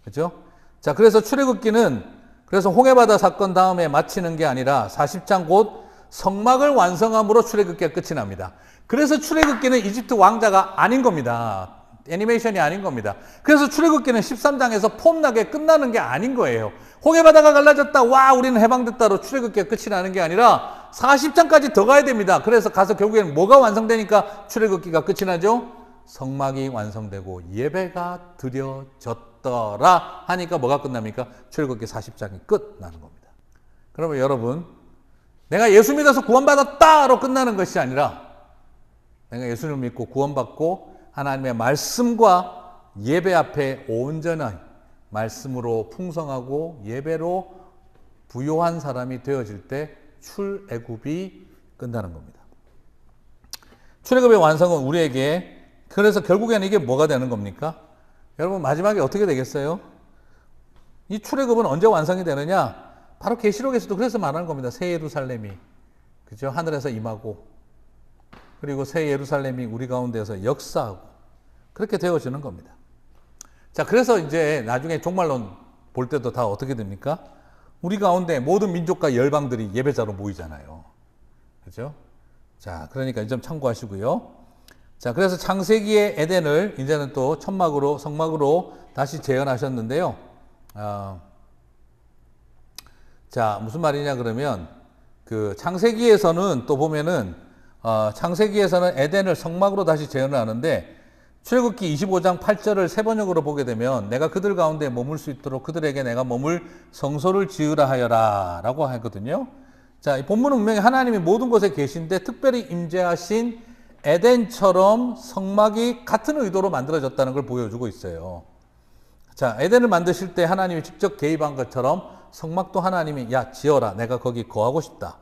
그죠? 자, 그래서 출애굽기는 그래서 홍해바다 사건 다음에 마치는 게 아니라 40장 곧 성막을 완성함으로 출애굽기가 끝이 납니다. 그래서 출애굽기는 이집트 왕자가 아닌 겁니다. 애니메이션이 아닌 겁니다. 그래서 출애굽기는 13장에서 폼나게 끝나는 게 아닌 거예요. 홍해바다가 갈라졌다, 와 우리는 해방됐다로 출애굽기가 끝이 나는 게 아니라 40장까지 더 가야 됩니다. 그래서 가서 결국에는 뭐가 완성되니까 출애굽기가 끝이 나죠? 성막이 완성되고 예배가 드려졌더라 하니까 뭐가 끝납니까? 출애굽기 40장이 끝나는 겁니다. 그러면 여러분, 내가 예수 믿어서 구원받았다로 끝나는 것이 아니라 내가 예수를 믿고 구원받고 하나님의 말씀과 예배 앞에 온전한 말씀으로 풍성하고 예배로 부요한 사람이 되어질 때 출애굽이 끝나는 겁니다. 출애굽의 완성은 우리에게, 그래서 결국에는 이게 뭐가 되는 겁니까? 여러분 마지막에 어떻게 되겠어요? 이 출애굽은 언제 완성이 되느냐? 바로 계시록에서도 그래서 말하는 겁니다. 새 예루살렘이, 그죠? 하늘에서 임하고, 그리고 새 예루살렘이 우리 가운데서 역사하고, 그렇게 되어지는 겁니다. 자, 그래서 이제 나중에 종말론 볼 때도 다 어떻게 됩니까? 우리 가운데 모든 민족과 열방들이 예배자로 모이잖아요. 그죠? 자, 그러니까 이 점 참고하시고요. 자, 그래서 창세기의 에덴을 이제는 또 천막으로, 성막으로 다시 재현하셨는데요. 자, 무슨 말이냐 그러면, 그 창세기에서는 또 보면은, 창세기에서는 에덴을 성막으로 다시 재현을 하는데, 출애굽기 25장 8절을 세 번역으로 보게 되면, 내가 그들 가운데 머물 수 있도록 그들에게 내가 머물 성소를 지으라 하여라 라고 하거든요. 자, 이 본문은 분명히 하나님이 모든 곳에 계신데 특별히 임재하신 에덴처럼 성막이 같은 의도로 만들어졌다는 걸 보여주고 있어요. 자, 에덴을 만드실 때 하나님이 직접 개입한 것처럼 성막도 하나님이 야 지어라, 내가 거기 거하고 싶다.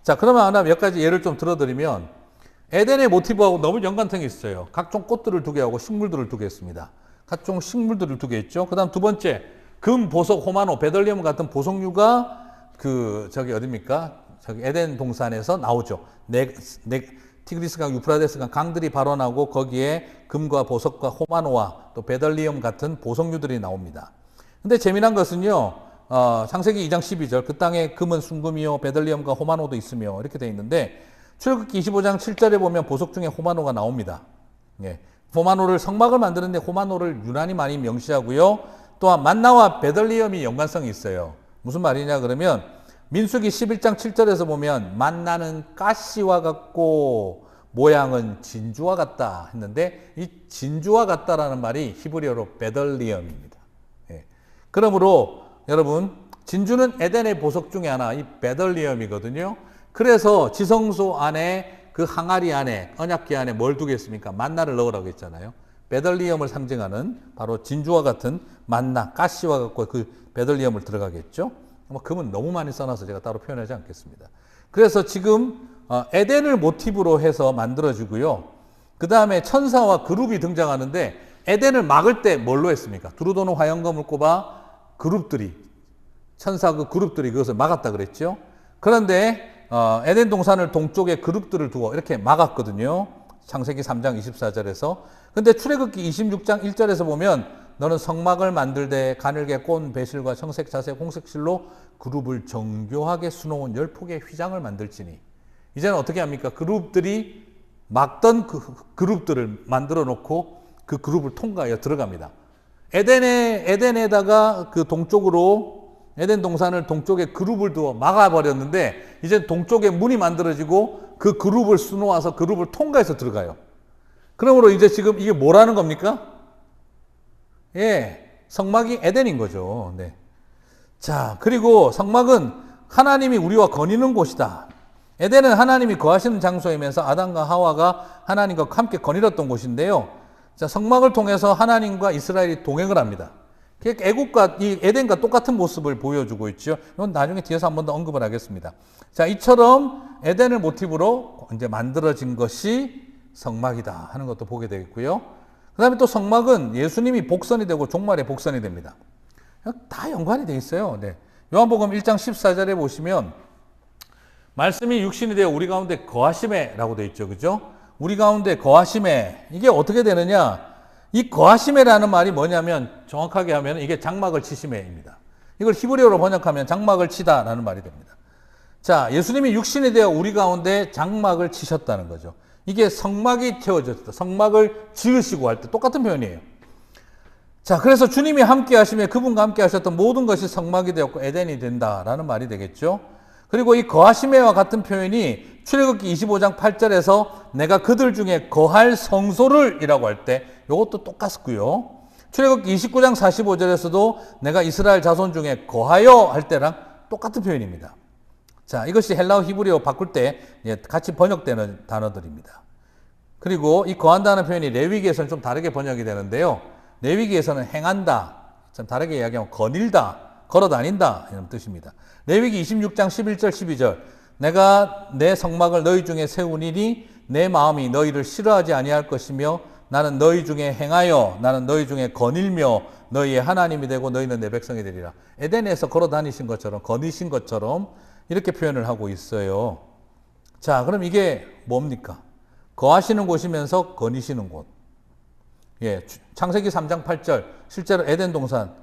자, 그러면 하나 몇 가지 예를 좀 들어드리면, 에덴의 모티브하고 너무 연관성이 있어요. 각종 꽃들을 두게 하고 식물들을 두게 했습니다. 각종 식물들을 두게 했죠. 그 다음 두 번째, 금, 보석, 호마노, 베들리엄 같은 보석류가 어딥니까? 저기 에덴 동산에서 나오죠. 티그리스강, 유프라데스강 강들이 발원하고 거기에 금과 보석과 호마노와 또 베들리엄 같은 보석류들이 나옵니다. 근데 재미난 것은요, 창세기 2장 12절, 그 땅에 금은 순금이요 베들리엄과 호마노도 있으며 이렇게 되어 있는데, 출애굽기 25장 7절에 보면 보석 중에 호마노가 나옵니다. 예. 호마노를, 성막을 만드는데 호마노를 유난히 많이 명시하고요. 또한 만나와 베들리엄이 연관성이 있어요. 무슨 말이냐 그러면, 민수기 11장 7절에서 보면 만나는 가시와 같고 모양은 진주와 같다 했는데, 이 진주와 같다라는 말이 히브리어로 베들리엄입니다. 예. 그러므로 여러분, 진주는 에덴의 보석 중에 하나, 이 베들리엄이거든요. 그래서 지성소 안에, 그 항아리 안에, 언약궤 안에 뭘 두겠습니까? 만나를 넣으라고 했잖아요. 베들리엄을 상징하는 바로 진주와 같은 만나, 가시와 같고 그 베들리엄을 들어가겠죠. 금은 너무 많이 써놔서 제가 따로 표현하지 않겠습니다. 그래서 지금 에덴을 모티브로 해서 만들어지고요. 그 다음에 천사와 그룹이 등장하는데, 에덴을 막을 때 뭘로 했습니까? 두루도는 화영검을 꼽아 천사 그 그룹들이 그것을 막았다 그랬죠. 그런데 에덴 동산을 동쪽에 그룹들을 두고 이렇게 막았거든요. 창세기 3장 24절에서. 근데 출애굽기 26장 1절에서 보면, 너는 성막을 만들되 가늘게 꼰 배실과 청색, 자색, 홍색 실로 그룹을 정교하게 수놓은 10폭의 휘장을 만들지니. 이제는 어떻게 합니까? 그룹들이 막던 그 그룹들을 만들어 놓고 그 그룹을 통과하여 들어갑니다. 에덴에다가 그 동쪽으로 에덴 동산을 동쪽에 그룹을 두어 막아버렸는데 이제 동쪽에 문이 만들어지고 그 그룹을 수놓아서 그룹을 통과해서 들어가요. 그러므로 이제 지금 이게 뭐라는 겁니까? 예, 성막이 에덴인 거죠. 네. 자, 그리고 성막은 하나님이 우리와 거니는 곳이다. 에덴은 하나님이 거하시는 장소이면서 아담과 하와가 하나님과 함께 거닐었던 곳인데요. 자, 성막을 통해서 하나님과 이스라엘이 동행을 합니다. 애국과 이 에덴과 똑같은 모습을 보여주고 있죠. 이건 나중에 뒤에서 한 번 더 언급을 하겠습니다. 자, 이처럼 에덴을 모티브로 이제 만들어진 것이 성막이다 하는 것도 보게 되겠고요. 그 다음에 또 성막은 예수님이 복선이 되고 종말에 복선이 됩니다. 다 연관이 되어 있어요. 네. 요한복음 1장 14절에 보시면 말씀이 육신이 되어 우리 가운데 거하심에 라고 되어 있죠. 그죠? 우리 가운데 거하심에, 이게 어떻게 되느냐? 이 거하심에라는 말이 뭐냐면 정확하게 하면 이게 장막을 치심에입니다. 이걸 히브리어로 번역하면 장막을 치다라는 말이 됩니다. 자, 예수님이 육신이 되어 우리 가운데 장막을 치셨다는 거죠. 이게 성막이 채워졌다. 성막을 지으시고 할 때 똑같은 표현이에요. 자, 그래서 주님이 함께 하시며 그분과 함께 하셨던 모든 것이 성막이 되었고 에덴이 된다라는 말이 되겠죠. 그리고 이 거하심에와 같은 표현이 출애굽기 25장 8절에서 내가 그들 중에 거할 성소를 이라고 할 때 이것도 똑같고요. 출애굽기 29장 45절에서도 내가 이스라엘 자손 중에 거하여 할 때랑 똑같은 표현입니다. 자, 이것이 헬라어 히브리어 바꿀 때 같이 번역되는 단어들입니다. 그리고 이 거한다는 표현이 레위기에서는 좀 다르게 번역이 되는데요. 레위기에서는 행한다, 좀 다르게 이야기하면 거닐다, 걸어다닌다 이런 뜻입니다. 레위기 26장 11절 12절 내가 내 성막을 너희 중에 세우니니 내 마음이 너희를 싫어하지 아니할 것이며 나는 너희 중에 행하여 나는 너희 중에 거닐며 너희의 하나님이 되고 너희는 내 백성이 되리라. 에덴에서 걸어다니신 것처럼 거니신 것처럼 이렇게 표현을 하고 있어요. 자, 그럼 이게 뭡니까? 거하시는 곳이면서 거니시는 곳. 예, 창세기 3장 8절 실제로 에덴 동산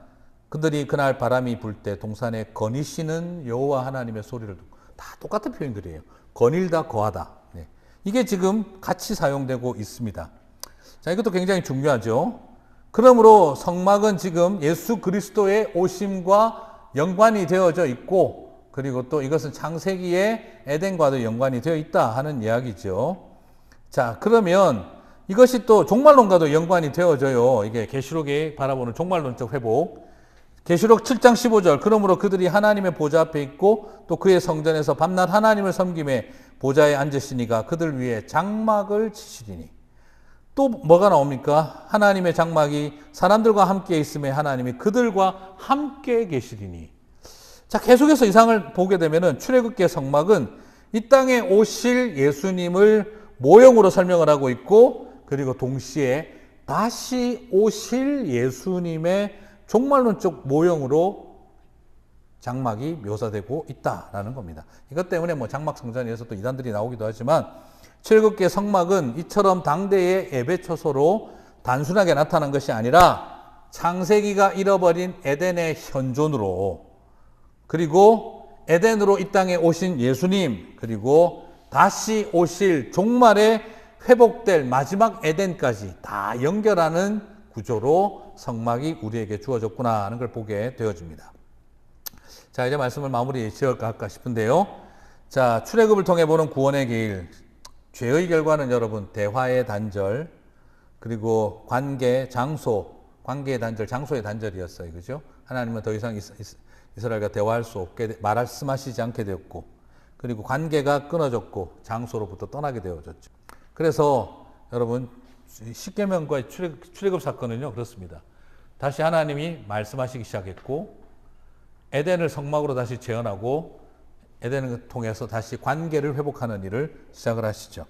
그들이 그날 바람이 불 때 동산에 거니시는 여호와 하나님의 소리를 듣고 다 똑같은 표현들이에요. 거닐다, 거하다. 네. 이게 지금 같이 사용되고 있습니다. 자, 이것도 굉장히 중요하죠. 그러므로 성막은 지금 예수 그리스도의 오심과 연관이 되어져 있고 그리고 또 이것은 창세기의 에덴과도 연관이 되어 있다 하는 이야기죠. 자, 그러면 이것이 또 종말론과도 연관이 되어져요. 이게 계시록이 바라보는 종말론적 회복. 계시록 7장 15절 그러므로 그들이 하나님의 보좌 앞에 있고 또 그의 성전에서 밤낮 하나님을 섬김에 보좌에 앉으시니가 그들 위에 장막을 치시리니. 또 뭐가 나옵니까? 하나님의 장막이 사람들과 함께 있음에 하나님이 그들과 함께 계시리니. 자, 계속해서 이상을 보게 되면은 출애굽기의 성막은 이 땅에 오실 예수님을 모형으로 설명을 하고 있고 그리고 동시에 다시 오실 예수님의 종말론적 모형으로 장막이 묘사되고 있다라는 겁니다. 이것 때문에 뭐 장막 성전에서 또 이단들이 나오기도 하지만 출애굽기의 성막은 이처럼 당대의 예배 처소로 단순하게 나타난 것이 아니라 창세기가 잃어버린 에덴의 현존으로 그리고 에덴으로 이 땅에 오신 예수님 그리고 다시 오실 종말에 회복될 마지막 에덴까지 다 연결하는 구조로 성막이 우리에게 주어졌구나 하는 걸 보게 되어집니다. 자, 이제 말씀을 마무리 지을까 할까 싶은데요. 자, 출애굽을 통해 보는 구원의 길. 죄의 결과는 여러분 대화의 단절 그리고 관계, 장소, 관계의 단절, 장소의 단절이었어요. 그죠? 하나님은 더 이상 이스라엘과 대화할 수 없게 말씀하시지 않게 되었고 그리고 관계가 끊어졌고 장소로부터 떠나게 되어졌죠. 그래서 여러분 십계명과의 출애굽 사건은요 그렇습니다. 다시 하나님이 말씀하시기 시작했고 에덴을 성막으로 다시 재현하고 에덴을 통해서 다시 관계를 회복하는 일을 시작을 하시죠.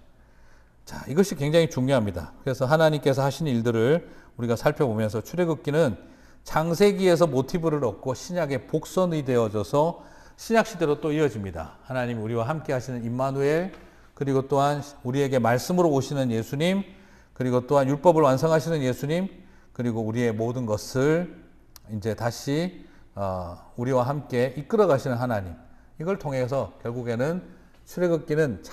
자, 이것이 굉장히 중요합니다. 그래서 하나님께서 하신 일들을 우리가 살펴보면서 출애굽기는 창세기에서 모티브를 얻고 신약의 복선이 되어져서 신약 시대로 또 이어집니다. 하나님 우리와 함께 하시는 임마누엘 그리고 또한 우리에게 말씀으로 오시는 예수님 그리고 또한 율법을 완성하시는 예수님 그리고 우리의 모든 것을 이제 다시 우리와 함께 이끌어 가시는 하나님 이걸 통해서 결국에는 출애굽기는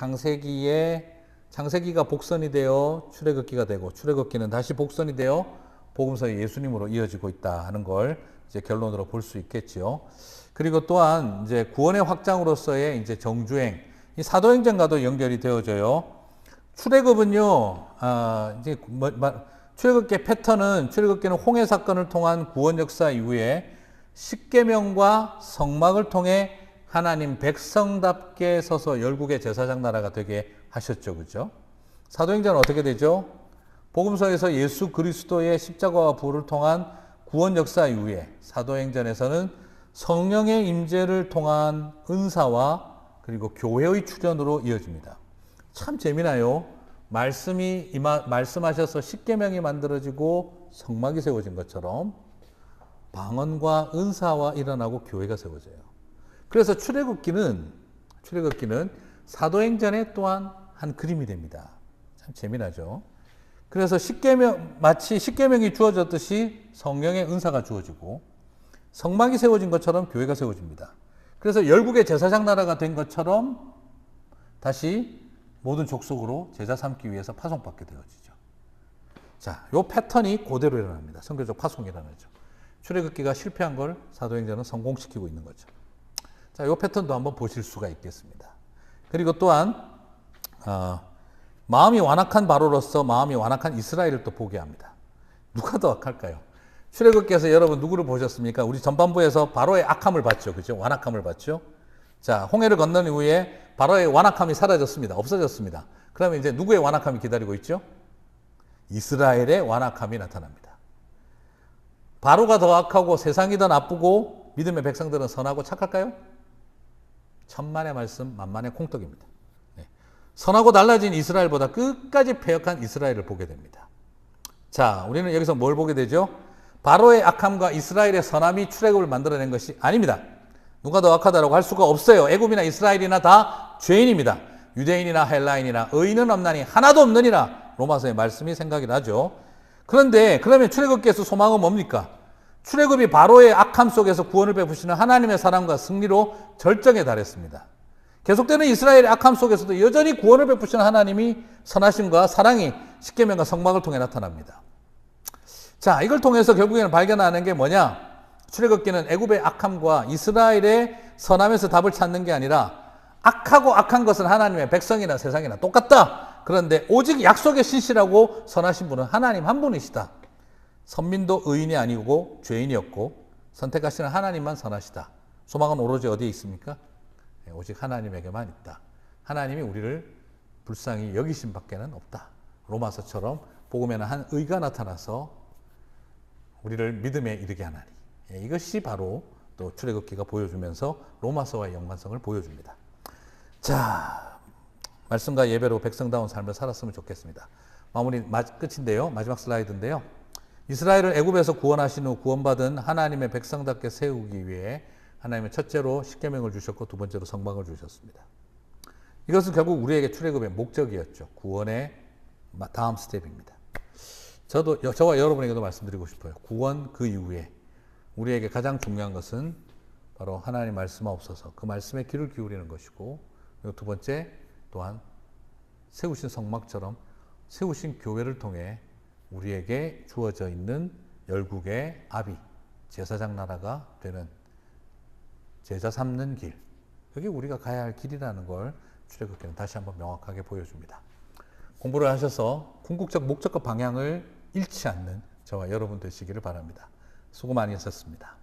창세기가 복선이 되어 출애굽기가 되고 출애굽기는 다시 복선이 되어 복음서의 예수님으로 이어지고 있다 하는 걸 이제 결론으로 볼 수 있겠죠. 그리고 또한 이제 구원의 확장으로서의 이제 정주행, 이 사도행전과도 연결이 되어져요. 출애굽은요, 이제 출애굽기의 패턴은 출애굽기는 홍해 사건을 통한 구원 역사 이후에 십계명과 성막을 통해 하나님 백성답게 서서 열국의 제사장 나라가 되게 하셨죠, 그죠? 사도행전은 어떻게 되죠? 복음서에서 예수 그리스도의 십자가와 부활을 통한 구원 역사 이후에 사도행전에서는 성령의 임재를 통한 은사와 그리고 교회의 출현으로 이어집니다. 참 재미나요. 말씀하셔서 십계명이 만들어지고 성막이 세워진 것처럼 방언과 은사와 일어나고 교회가 세워져요. 그래서 출애굽기는 사도행전의 또한 한 그림이 됩니다. 참 재미나죠. 그래서 마치 십계명이 주어졌듯이 성령의 은사가 주어지고 성막이 세워진 것처럼 교회가 세워집니다. 그래서 열국의 제사장 나라가 된 것처럼 다시 모든 족속으로 제자 삼기 위해서 파송받게 되어지죠. 자, 요 패턴이 그대로 일어납니다. 선교적 파송이 일어나죠. 출애굽기가 실패한 걸 사도행전은 성공시키고 있는 거죠. 자, 요 패턴도 한번 보실 수가 있겠습니다. 그리고 또한 마음이 완악한 바로로서 마음이 완악한 이스라엘을 또 보게 합니다. 누가 더 악할까요? 출애굽기에서 여러분 누구를 보셨습니까? 우리 전반부에서 바로의 악함을 봤죠. 그죠? 완악함을 봤죠. 자, 홍해를 건넌 이후에 바로의 완악함이 사라졌습니다. 없어졌습니다. 그러면 이제 누구의 완악함이 기다리고 있죠? 이스라엘의 완악함이 나타납니다. 바로가 더 악하고 세상이 더 나쁘고 믿음의 백성들은 선하고 착할까요? 천만의 말씀 만만의 콩떡입니다. 네. 선하고 달라진 이스라엘보다 끝까지 패역한 이스라엘을 보게 됩니다. 자, 우리는 여기서 뭘 보게 되죠? 바로의 악함과 이스라엘의 선함이 출애굽을 만들어낸 것이 아닙니다. 누가 더 악하다라고 할 수가 없어요. 애굽이나 이스라엘이나 다 죄인입니다. 유대인이나 헬라인이나 의인은 없나니 하나도 없느니라. 로마서의 말씀이 생각이 나죠. 그런데 그러면 출애굽기에서 소망은 뭡니까? 출애굽이 바로의 악함 속에서 구원을 베푸시는 하나님의 사랑과 승리로 절정에 달했습니다. 계속되는 이스라엘의 악함 속에서도 여전히 구원을 베푸시는 하나님이 선하심과 사랑이 십계명과 성막을 통해 나타납니다. 자, 이걸 통해서 결국에는 발견하는 게 뭐냐? 출애굽기는 애굽의 악함과 이스라엘의 선함에서 답을 찾는 게 아니라 악하고 악한 것은 하나님의 백성이나 세상이나 똑같다. 그런데 오직 약속의 신실하고 선하신 분은 하나님 한 분이시다. 선민도 의인이 아니고 죄인이었고 선택하시는 하나님만 선하시다. 소망은 오로지 어디에 있습니까? 오직 하나님에게만 있다. 하나님이 우리를 불쌍히 여기신 밖에는 없다. 로마서처럼 복음에는 한 의가 나타나서 우리를 믿음에 이르게 하나니. 이것이 바로 또 출애굽기가 보여주면서 로마서와의 연관성을 보여줍니다. 자, 말씀과 예배로 백성다운 삶을 살았으면 좋겠습니다. 끝인데요. 마지막 슬라이드인데요. 이스라엘을 애굽에서 구원하신 후 구원받은 하나님의 백성답게 세우기 위해 하나님은 첫째로 십계명을 주셨고 두 번째로 성막을 주셨습니다. 이것은 결국 우리에게 출애굽의 목적이었죠. 구원의 다음 스텝입니다. 저와 여러분에게도 말씀드리고 싶어요. 구원 그 이후에 우리에게 가장 중요한 것은 바로 하나님 말씀하옵소서 그 말씀에 귀를 기울이는 것이고, 그리고 두 번째 또한 세우신 성막처럼 세우신 교회를 통해 우리에게 주어져 있는 열국의 아비, 제사장 나라가 되는 제자 삼는 길, 그게 우리가 가야 할 길이라는 걸 출애굽기는 다시 한번 명확하게 보여줍니다. 공부를 하셔서 궁극적 목적과 방향을 잃지 않는 저와 여러분 되시기를 바랍니다. 수고 많이 하셨습니다.